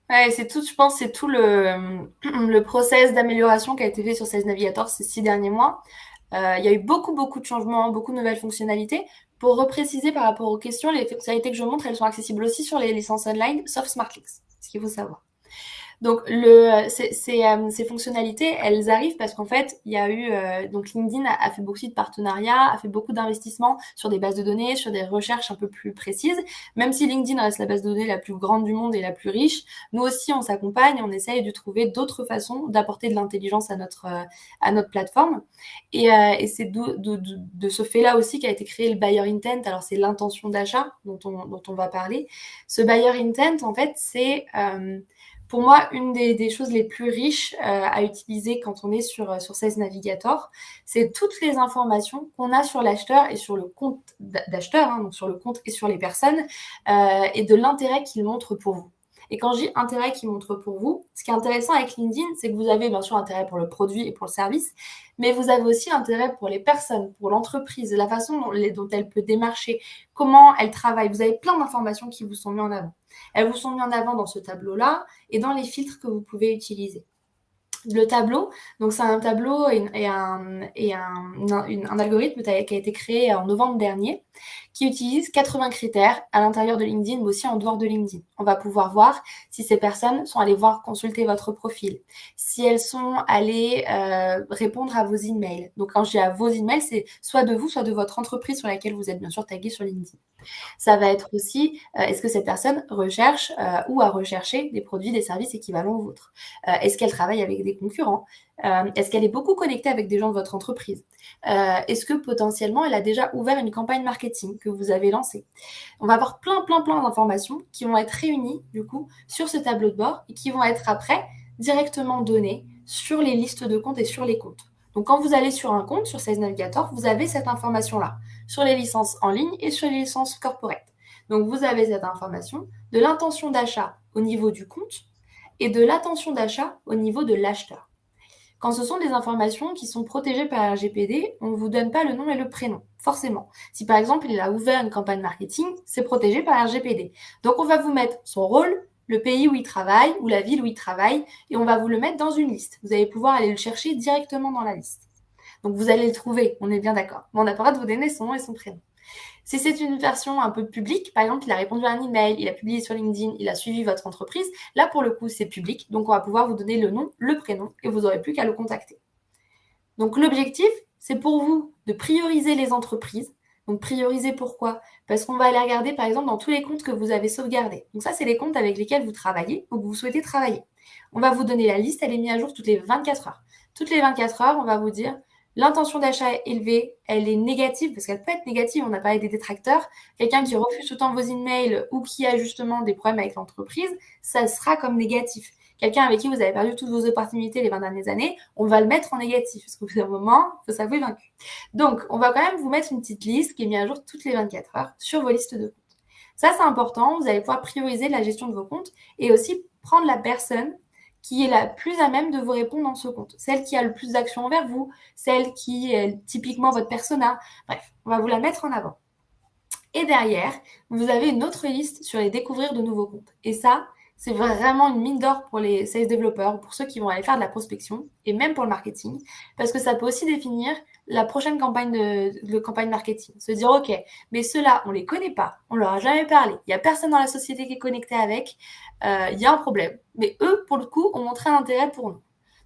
Ouais, je pense, c'est tout le process d'amélioration qui a été fait sur Sales Navigator ces 6 derniers mois. Il y a eu beaucoup de changements, beaucoup de nouvelles fonctionnalités. Pour repréciser par rapport aux questions, les fonctionnalités que je montre, elles sont accessibles aussi sur les licences online, sauf SmartLinks, ce qu'il faut savoir. Donc, ces fonctionnalités, elles arrivent parce qu'en fait, il y a eu donc LinkedIn a fait beaucoup de partenariats, a fait beaucoup d'investissements sur des bases de données, sur des recherches un peu plus précises. Même si LinkedIn reste la base de données la plus grande du monde et la plus riche, nous aussi, on s'accompagne et on essaye de trouver d'autres façons d'apporter de l'intelligence à notre plateforme. Et c'est de ce fait-là aussi qu'a été créé le buyer intent. Alors, c'est l'intention d'achat dont on va parler. Ce buyer intent, en fait, c'est pour moi, une des choses les plus riches à utiliser quand on est sur Sales Navigator, c'est toutes les informations qu'on a sur l'acheteur et sur le compte d'acheteur, donc sur le compte et sur les personnes, et de l'intérêt qu'il montre pour vous. Et quand je dis intérêt qu'il montre pour vous, ce qui est intéressant avec LinkedIn, c'est que vous avez bien sûr intérêt pour le produit et pour le service, mais vous avez aussi intérêt pour les personnes, pour l'entreprise, la façon dont elle peut démarcher, comment elle travaille. Vous avez plein d'informations qui vous sont mises en avant. Elles vous sont mises en avant dans ce tableau-là et dans les filtres que vous pouvez utiliser. Le tableau, donc c'est un tableau et un algorithme qui a été créé en novembre dernier qui utilise 80 critères à l'intérieur de LinkedIn, mais aussi en dehors de LinkedIn. On va pouvoir voir si ces personnes sont allées consulter votre profil, si elles sont allées répondre à vos emails. Donc quand je dis à vos emails, c'est soit de vous, soit de votre entreprise sur laquelle vous êtes bien sûr tagué sur LinkedIn. Ça va être aussi, est-ce que cette personne recherche ou a recherché des produits, des services équivalents aux vôtres? Est-ce qu'elle travaille avec des concurrents? Est-ce qu'elle est beaucoup connectée avec des gens de votre entreprise? Est-ce que potentiellement elle a déjà ouvert une campagne marketing que vous avez lancée? On va avoir plein d'informations qui vont être réunies du coup sur ce tableau de bord et qui vont être après directement données sur les listes de comptes et sur les comptes. Donc quand vous allez sur un compte, sur Sales Navigator, vous avez cette information-là sur les licences en ligne et sur les licences corporate. Donc vous avez cette information de l'intention d'achat au niveau du compte et de l'intention d'achat au niveau de l'acheteur. Quand ce sont des informations qui sont protégées par RGPD, on ne vous donne pas le nom et le prénom, forcément. Si par exemple, il a ouvert une campagne marketing, c'est protégé par RGPD. Donc on va vous mettre son rôle, le pays où il travaille ou la ville où il travaille, et on va vous le mettre dans une liste. Vous allez pouvoir aller le chercher directement dans la liste. Donc vous allez le trouver, on est bien d'accord. Mais on n'a pas le droit de vous donner son nom et son prénom. Si c'est une version un peu publique, par exemple, il a répondu à un email, il a publié sur LinkedIn, il a suivi votre entreprise, là, pour le coup, c'est public. Donc, on va pouvoir vous donner le nom, le prénom et vous n'aurez plus qu'à le contacter. Donc, l'objectif, c'est pour vous de prioriser les entreprises. Donc, prioriser pourquoi? Parce qu'on va aller regarder, par exemple, dans tous les comptes que vous avez sauvegardés. Donc, ça, c'est les comptes avec lesquels vous travaillez ou que vous souhaitez travailler. On va vous donner la liste, elle est mise à jour toutes les 24 heures. Toutes les 24 heures, on va vous dire l'intention d'achat est élevée, elle est négative, parce qu'elle peut être négative, on a parlé des détracteurs. Quelqu'un qui refuse tout le temps vos emails ou qui a justement des problèmes avec l'entreprise, ça sera comme négatif. Quelqu'un avec qui vous avez perdu toutes vos opportunités les 20 dernières années, on va le mettre en négatif, parce qu'au bout d'un moment, il faut s'avouer vaincu. Donc, on va quand même vous mettre une petite liste qui est mise à jour toutes les 24 heures sur vos listes de comptes. Ça, c'est important, vous allez pouvoir prioriser la gestion de vos comptes et aussi prendre la personne qui est la plus à même de vous répondre dans ce compte. Celle qui a le plus d'actions envers vous, celle qui est typiquement votre persona. Bref, on va vous la mettre en avant. Et derrière, vous avez une autre liste sur les découvrir de nouveaux comptes. Et ça, c'est vraiment une mine d'or pour les sales développeurs ou pour ceux qui vont aller faire de la prospection et même pour le marketing, parce que ça peut aussi définir la prochaine campagne de campagne marketing. Se dire, OK, mais ceux-là, on ne les connaît pas, on ne leur a jamais parlé, il n'y a personne dans la société qui est connecté avec, il y a un problème. Mais eux, pour le coup, ont montré un intérêt pour nous.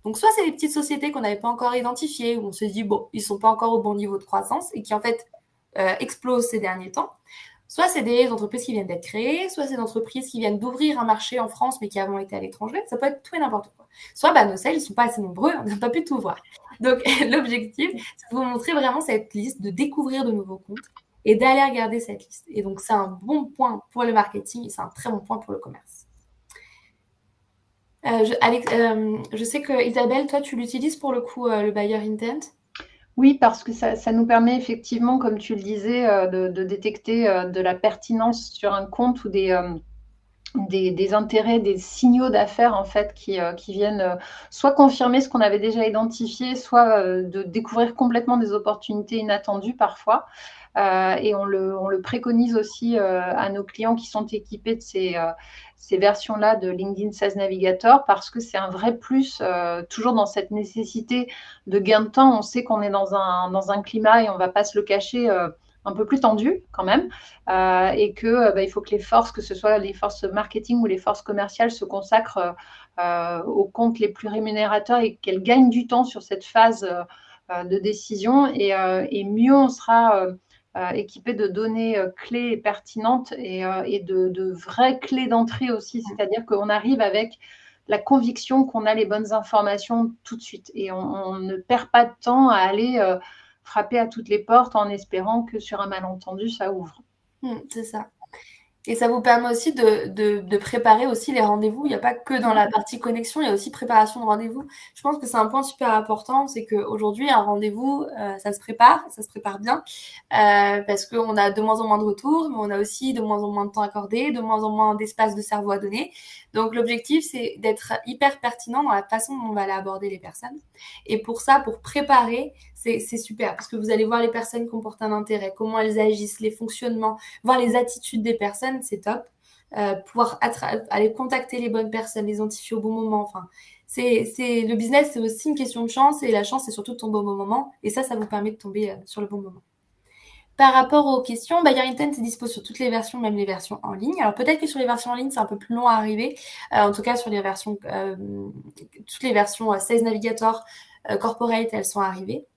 Donc, soit c'est des petites sociétés qu'on n'avait pas encore identifiées, où on se dit, bon, ils ne sont pas encore au bon niveau de croissance et qui, en fait, explosent ces derniers temps. Soit c'est des entreprises qui viennent d'être créées, soit c'est des entreprises qui viennent d'ouvrir un marché en France mais qui avant étaient à l'étranger. Ça peut être tout et n'importe quoi. Soit nos sales, ils ne sont pas assez nombreux, on n'a pas pu tout voir. Donc l'objectif, c'est de vous montrer vraiment cette liste, de découvrir de nouveaux comptes et d'aller regarder cette liste. Et donc c'est un bon point pour le marketing et c'est un très bon point pour le commerce. Je sais que Isabelle, toi tu l'utilises pour le coup, le buyer intent. Oui, parce que ça nous permet effectivement, comme tu le disais, de détecter de la pertinence sur un compte ou des intérêts, des signaux d'affaires en fait qui viennent soit confirmer ce qu'on avait déjà identifié, soit de découvrir complètement des opportunités inattendues parfois. Et on le préconise aussi à nos clients qui sont équipés de ces versions-là de LinkedIn Sales Navigator parce que c'est un vrai plus, toujours dans cette nécessité de gain de temps. On sait qu'on est dans un climat et on ne va pas se le cacher un peu plus tendu quand même, et que il faut que les forces, que ce soit les forces marketing ou les forces commerciales, se consacrent aux comptes les plus rémunérateurs et qu'elles gagnent du temps sur cette phase de décision. Et mieux on sera équipé de données clés et pertinentes et de vraies clés d'entrée aussi, c'est-à-dire qu'on arrive avec la conviction qu'on a les bonnes informations tout de suite et on ne perd pas de temps à aller frapper à toutes les portes en espérant que sur un malentendu, ça ouvre. C'est ça. Et ça vous permet aussi de préparer aussi les rendez-vous. Il n'y a pas que dans la partie connexion, il y a aussi préparation de rendez-vous. Je pense que c'est un point super important, c'est qu'aujourd'hui, un rendez-vous, ça se prépare bien, parce qu'on a de moins en moins de retours, mais on a aussi de moins en moins de temps accordé, de moins en moins d'espace de cerveau à donner. Donc, l'objectif, c'est d'être hyper pertinent dans la façon dont on va aller aborder les personnes. Et pour ça, pour préparer, c'est super, parce que vous allez voir les personnes qui comportent un intérêt, comment elles agissent, les fonctionnements, voir les attitudes des personnes, c'est top. Pouvoir aller contacter les bonnes personnes, les identifier au bon moment. Enfin, le business, c'est aussi une question de chance et la chance, c'est surtout de tomber au bon moment. Et ça vous permet de tomber sur le bon moment. Par rapport aux questions, Buyer Intent est dispo sur toutes les versions, même les versions en ligne. Alors peut-être que sur les versions en ligne, c'est un peu plus long à arriver. En tout cas, sur les versions, toutes les versions Sales Navigator Corporate, elles sont arrivées.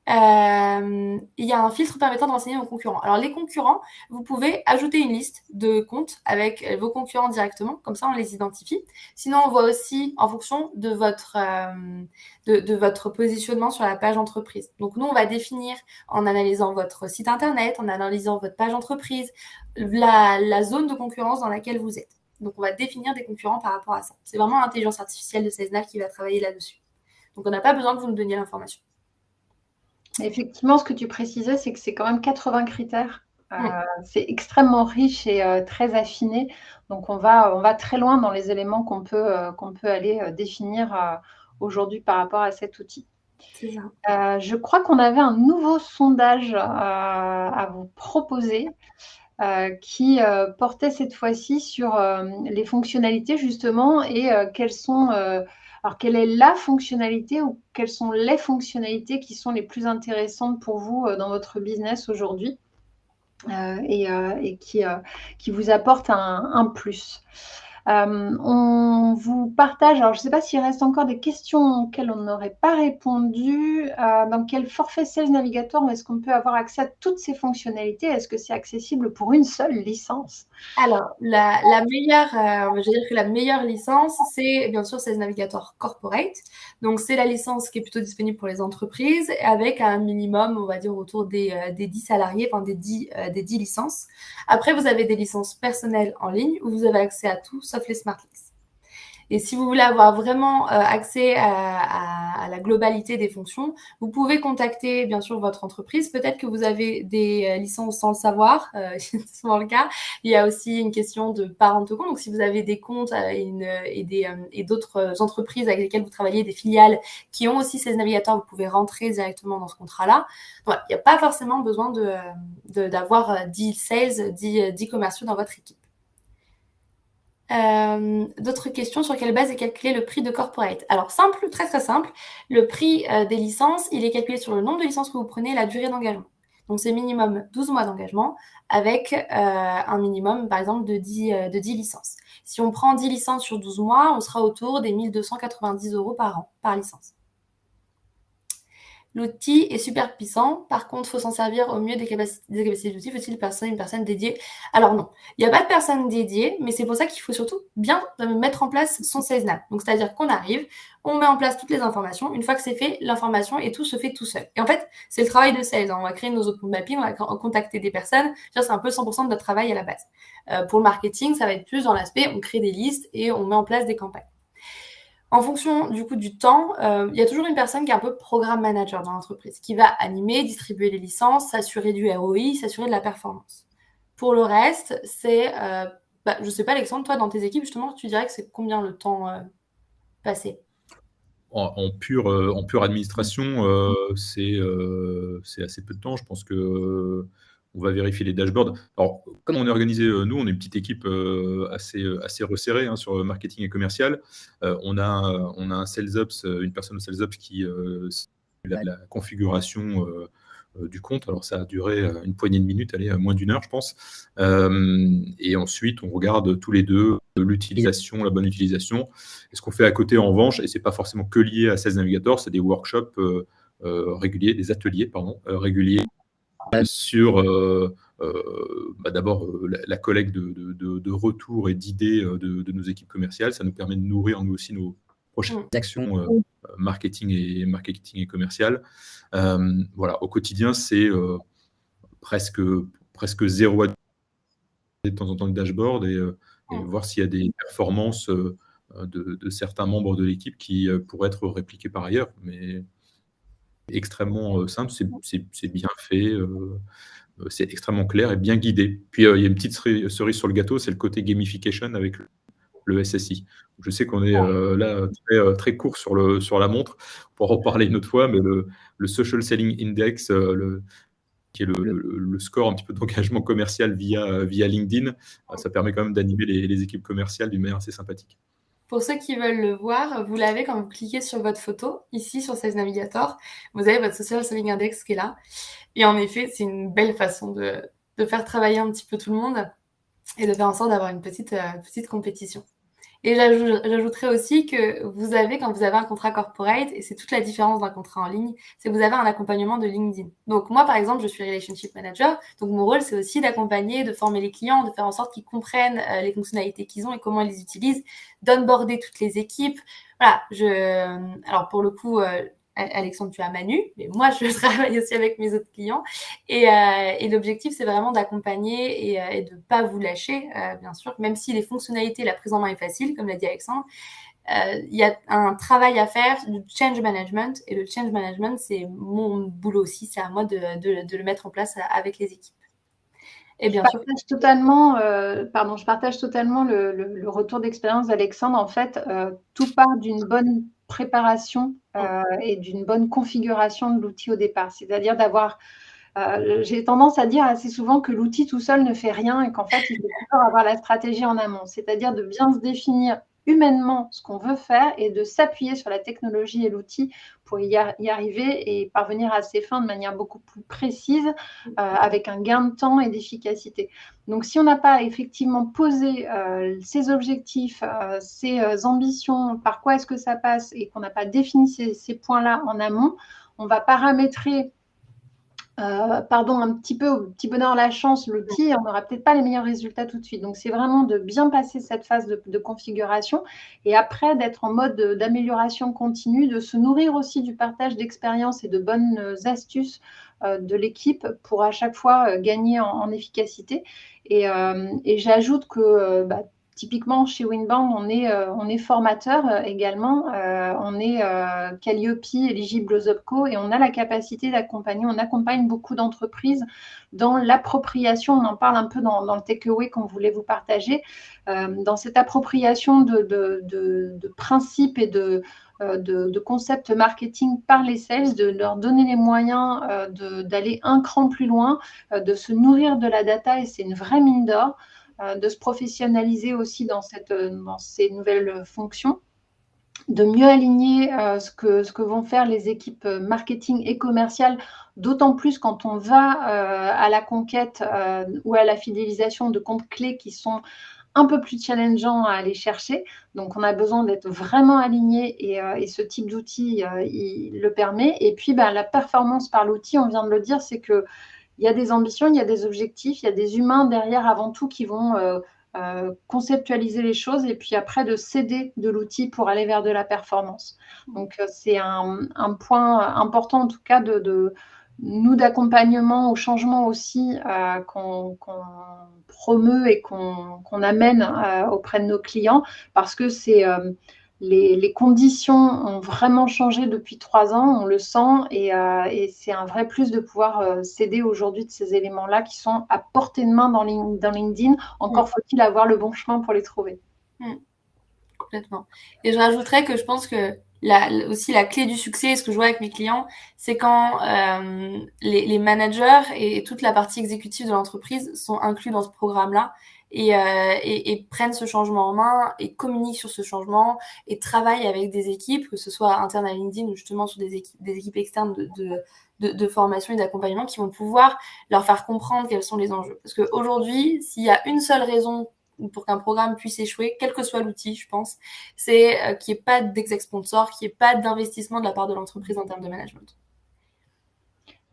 Il y a un filtre permettant de renseigner vos concurrents. Alors les concurrents, vous pouvez ajouter une liste de comptes avec vos concurrents directement, comme ça on les identifie. Sinon on voit aussi en fonction de votre positionnement sur la page entreprise. Donc nous on va définir en analysant votre site internet, en analysant votre page entreprise, la zone de concurrence dans laquelle vous êtes. Donc on va définir des concurrents par rapport à ça. C'est vraiment l'intelligence artificielle de Salesnav qui va travailler là-dessus. Donc on n'a pas besoin que vous nous donniez l'information. Effectivement, ce que tu précisais, c'est que c'est quand même 80 critères. C'est extrêmement riche et très affiné. Donc, on va très loin dans les éléments qu'on peut aller définir aujourd'hui par rapport à cet outil. C'est ça. Je crois qu'on avait un nouveau sondage à vous proposer qui portait cette fois-ci sur les fonctionnalités justement et quelles sont... Alors, quelle est la fonctionnalité ou quelles sont les fonctionnalités qui sont les plus intéressantes pour vous dans votre business aujourd'hui? et qui vous apporte un plus. On vous partage, alors je ne sais pas s'il reste encore des questions auxquelles on n'aurait pas répondu. Dans quel forfait Sales Navigator est-ce qu'on peut avoir accès à toutes ces fonctionnalités? Est-ce que c'est accessible pour une seule licence? Alors, la meilleure, je veux dire que la meilleure licence, c'est bien sûr Sales Navigator Corporate. Donc, c'est la licence qui est plutôt disponible pour les entreprises avec un minimum, on va dire, autour des 10 salariés, enfin des 10 licences. Après, vous avez des licences personnelles en ligne où vous avez accès à tout sauf les Smart Links. Et si vous voulez avoir vraiment accès à la globalité des fonctions, vous pouvez contacter bien sûr votre entreprise. Peut-être que vous avez des licences sans le savoir, c'est souvent le cas. Il y a aussi une question de parental compte. Donc si vous avez des comptes et d'autres entreprises avec lesquelles vous travaillez, des filiales qui ont aussi ces navigateurs, vous pouvez rentrer directement dans ce contrat-là. Donc, il n'y a pas forcément besoin d'avoir 10 sales, 10 commerciaux dans votre équipe. D'autres questions, sur quelle base est calculé le prix de corporate? Alors simple, très très simple, le prix des licences, il est calculé sur le nombre de licences que vous prenez et la durée d'engagement. Donc c'est minimum 12 mois d'engagement avec un minimum par exemple de 10 licences. Si on prend 10 licences sur 12 mois, on sera autour des 1 290 € par an, par licence. L'outil est super puissant. Par contre, il faut s'en servir au mieux des capacités d'outil. Faut-il une personne dédiée? Alors non, il n'y a pas de personne dédiée, mais c'est pour ça qu'il faut surtout bien mettre en place son SalesNav. Donc, c'est-à-dire qu'on arrive, on met en place toutes les informations. Une fois que c'est fait, l'information et tout se fait tout seul. Et en fait, c'est le travail de sales. On va créer nos open mapping, on va contacter des personnes. C'est un peu 100% de notre travail à la base. Pour le marketing, ça va être plus dans l'aspect, on crée des listes et on met en place des campagnes. En fonction du coup du temps, il y a toujours une personne qui est un peu programme manager dans l'entreprise, qui va animer, distribuer les licences, s'assurer du ROI, s'assurer de la performance. Pour le reste, c'est, je ne sais pas Alexandre, toi dans tes équipes justement, tu dirais que c'est combien le temps passé? En pure administration, c'est assez peu de temps. Je pense que on va vérifier les dashboards. Alors, comme on est organisé, nous, on est une petite équipe assez resserrée sur le marketing et commercial. On a un sales ops, une personne au sales ops qui la configuration du compte. Alors, ça a duré une poignée de minutes, moins d'1 heure, je pense. Et ensuite, on regarde tous les deux l'utilisation, la bonne utilisation. Et ce qu'on fait à côté, en revanche, et c'est pas forcément que lié à Sales Navigator, c'est des workshops réguliers, des ateliers, réguliers sur d'abord la collecte de retours et d'idées de nos équipes commerciales. Ça nous permet de nourrir nous aussi nos prochaines actions marketing et commerciales. Voilà, au quotidien, c'est presque zéro à de temps en temps le dashboard et voir s'il y a des performances de certains membres de l'équipe qui pourraient être répliquées par ailleurs. Mais extrêmement simple, c'est bien fait, c'est extrêmement clair et bien guidé. Puis il y a une petite cerise sur le gâteau, c'est le côté gamification avec le SSI. Je sais qu'on est là très court sur la montre, pour en reparler une autre fois, mais le Social Selling Index, qui est le score un petit peu d'engagement commercial via LinkedIn, ça permet quand même d'animer les équipes commerciales d'une manière assez sympathique. Pour ceux qui veulent le voir, vous l'avez quand vous cliquez sur votre photo, ici sur Sales Navigator, vous avez votre Social Selling Index qui est là. Et en effet, c'est une belle façon de faire travailler un petit peu tout le monde et de faire en sorte d'avoir une petite compétition. Et j'ajouterais aussi que quand vous avez un contrat corporate, et c'est toute la différence d'un contrat en ligne, c'est que vous avez un accompagnement de LinkedIn. Donc moi, par exemple, je suis Relationship Manager, donc mon rôle, c'est aussi d'accompagner, de former les clients, de faire en sorte qu'ils comprennent les fonctionnalités qu'ils ont et comment ils les utilisent, d'onboarder toutes les équipes. Voilà, alors pour le coup, Alexandre, tu as Manu, mais moi, je travaille aussi avec mes autres clients. Et l'objectif, c'est vraiment d'accompagner et de ne pas vous lâcher, bien sûr, même si les fonctionnalités, la prise en main est facile, comme l'a dit Alexandre. Il y a un travail à faire du change management. Et le change management, c'est mon boulot aussi. C'est à moi de le mettre en place avec les équipes. Et bien sûr. Je partage totalement le retour d'expérience d'Alexandre. En fait, tout part d'une bonne préparation et d'une bonne configuration de l'outil au départ. C'est-à-dire d'avoir j'ai tendance à dire assez souvent que l'outil tout seul ne fait rien et qu'en fait, il faut toujours avoir la stratégie en amont, c'est-à-dire de bien se définir humainement ce qu'on veut faire et de s'appuyer sur la technologie et l'outil pour y arriver et parvenir à ses fins de manière beaucoup plus précise, avec un gain de temps et d'efficacité. Donc, si on n'a pas effectivement posé ses objectifs, ses ambitions, par quoi est-ce que ça passe et qu'on n'a pas défini ces points-là en amont, on va paramétrer un petit peu au petit bonheur la chance, l'outil, on n'aura peut-être pas les meilleurs résultats tout de suite. Donc, c'est vraiment de bien passer cette phase de configuration et après d'être en mode d'amélioration continue, de se nourrir aussi du partage d'expériences et de bonnes astuces de l'équipe pour à chaque fois gagner en efficacité. Et j'ajoute que typiquement, chez Winbound, on est formateur également. On est Calliope éligible aux OPCO et on a la capacité d'accompagner. On accompagne beaucoup d'entreprises dans l'appropriation. On en parle un peu dans le takeaway qu'on voulait vous partager. Dans cette appropriation de principes et de concepts marketing par les sales, de leur donner les moyens d'aller un cran plus loin, de se nourrir de la data, et c'est une vraie mine d'or. De se professionnaliser aussi dans ces nouvelles fonctions, de mieux aligner ce que vont faire les équipes marketing et commerciales, d'autant plus quand on va à la conquête ou à la fidélisation de comptes clés qui sont un peu plus challengeants à aller chercher. Donc, on a besoin d'être vraiment aligné et ce type d'outil, il le permet. Et puis, la performance par l'outil, on vient de le dire, c'est que il y a des ambitions, il y a des objectifs, il y a des humains derrière avant tout qui vont conceptualiser les choses et puis après de s'aider de l'outil pour aller vers de la performance. Donc, c'est un point important en tout cas de nous d'accompagnement au changement aussi qu'on promeut et qu'on amène auprès de nos clients parce que c'est... les conditions ont vraiment changé depuis 3 ans, on le sent, et c'est un vrai plus de pouvoir s'aider aujourd'hui de ces éléments-là qui sont à portée de main dans LinkedIn. Encore faut-il avoir le bon chemin pour les trouver. Complètement. Et je rajouterais que je pense que aussi la clé du succès, ce que je vois avec mes clients, c'est quand les managers et toute la partie exécutive de l'entreprise sont inclus dans ce programme-là et prennent ce changement en main et communiquent sur ce changement et travaillent avec des équipes, que ce soit internes à LinkedIn ou justement sur des équipes externes de formation et d'accompagnement qui vont pouvoir leur faire comprendre quels sont les enjeux. Parce qu'aujourd'hui, s'il y a une seule raison pour qu'un programme puisse échouer, quel que soit l'outil, je pense, c'est qu'il n'y ait pas d'exec sponsor, qu'il n'y ait pas d'investissement de la part de l'entreprise en termes de management.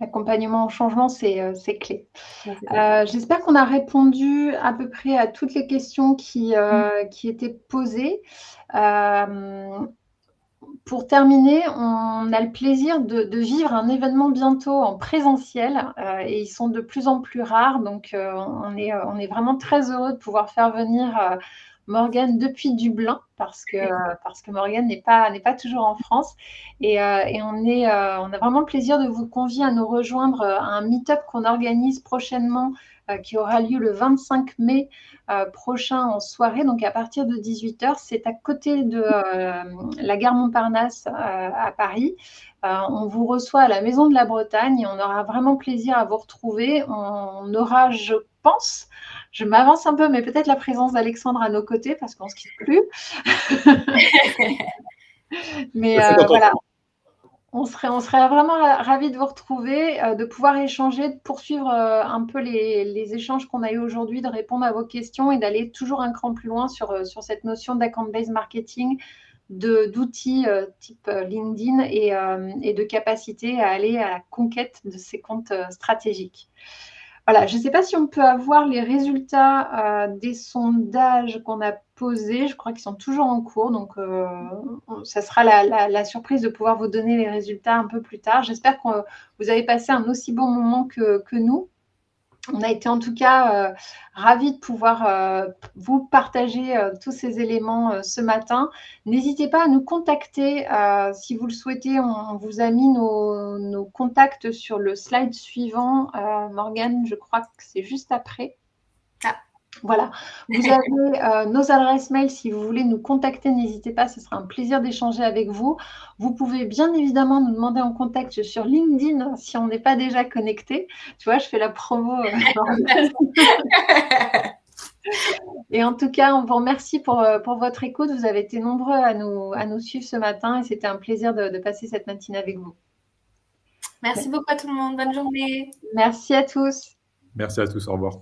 L'accompagnement au changement, c'est clé. J'espère qu'on a répondu à peu près à toutes les questions qui étaient posées. Pour terminer, on a le plaisir de vivre un événement bientôt en présentiel et ils sont de plus en plus rares. Donc, on est vraiment très heureux de pouvoir faire venir Morgane depuis Dublin parce que Morgane n'est pas toujours en France. Et on a vraiment le plaisir de vous convier à nous rejoindre à un meet-up qu'on organise prochainement qui aura lieu le 25 mai prochain en soirée, donc à partir de 18h. C'est à côté de la gare Montparnasse à Paris. On vous reçoit à la Maison de la Bretagne et on aura vraiment plaisir à vous retrouver. On aura, je pense, je m'avance un peu, mais peut-être la présence d'Alexandre à nos côtés parce qu'on ne se quitte plus. Mais voilà. On serait vraiment ravis de vous retrouver, de pouvoir échanger, de poursuivre un peu les échanges qu'on a eus aujourd'hui, de répondre à vos questions et d'aller toujours un cran plus loin sur cette notion d'account-based marketing, d'outils type LinkedIn et de capacité à aller à la conquête de ces comptes stratégiques. Voilà, je ne sais pas si on peut avoir les résultats des sondages qu'on a posés. Je crois qu'ils sont toujours en cours, donc ça sera la surprise de pouvoir vous donner les résultats un peu plus tard. J'espère que vous avez passé un aussi bon moment que nous. On a été en tout cas ravis de pouvoir vous partager tous ces éléments ce matin. N'hésitez pas à nous contacter si vous le souhaitez. On vous a mis nos contacts sur le slide suivant. Morgane, je crois que c'est juste après. Voilà, vous avez nos adresses mail si vous voulez nous contacter, n'hésitez pas, ce sera un plaisir d'échanger avec vous. Vous pouvez bien évidemment nous demander en contact sur LinkedIn si on n'est pas déjà connecté. Tu vois, je fais la promo. Et en tout cas, on vous remercie pour votre écoute. Vous avez été nombreux à nous suivre ce matin et c'était un plaisir de passer cette matinée avec vous. Merci beaucoup à tout le monde. Bonne journée. Merci à tous. Merci à tous. Au revoir.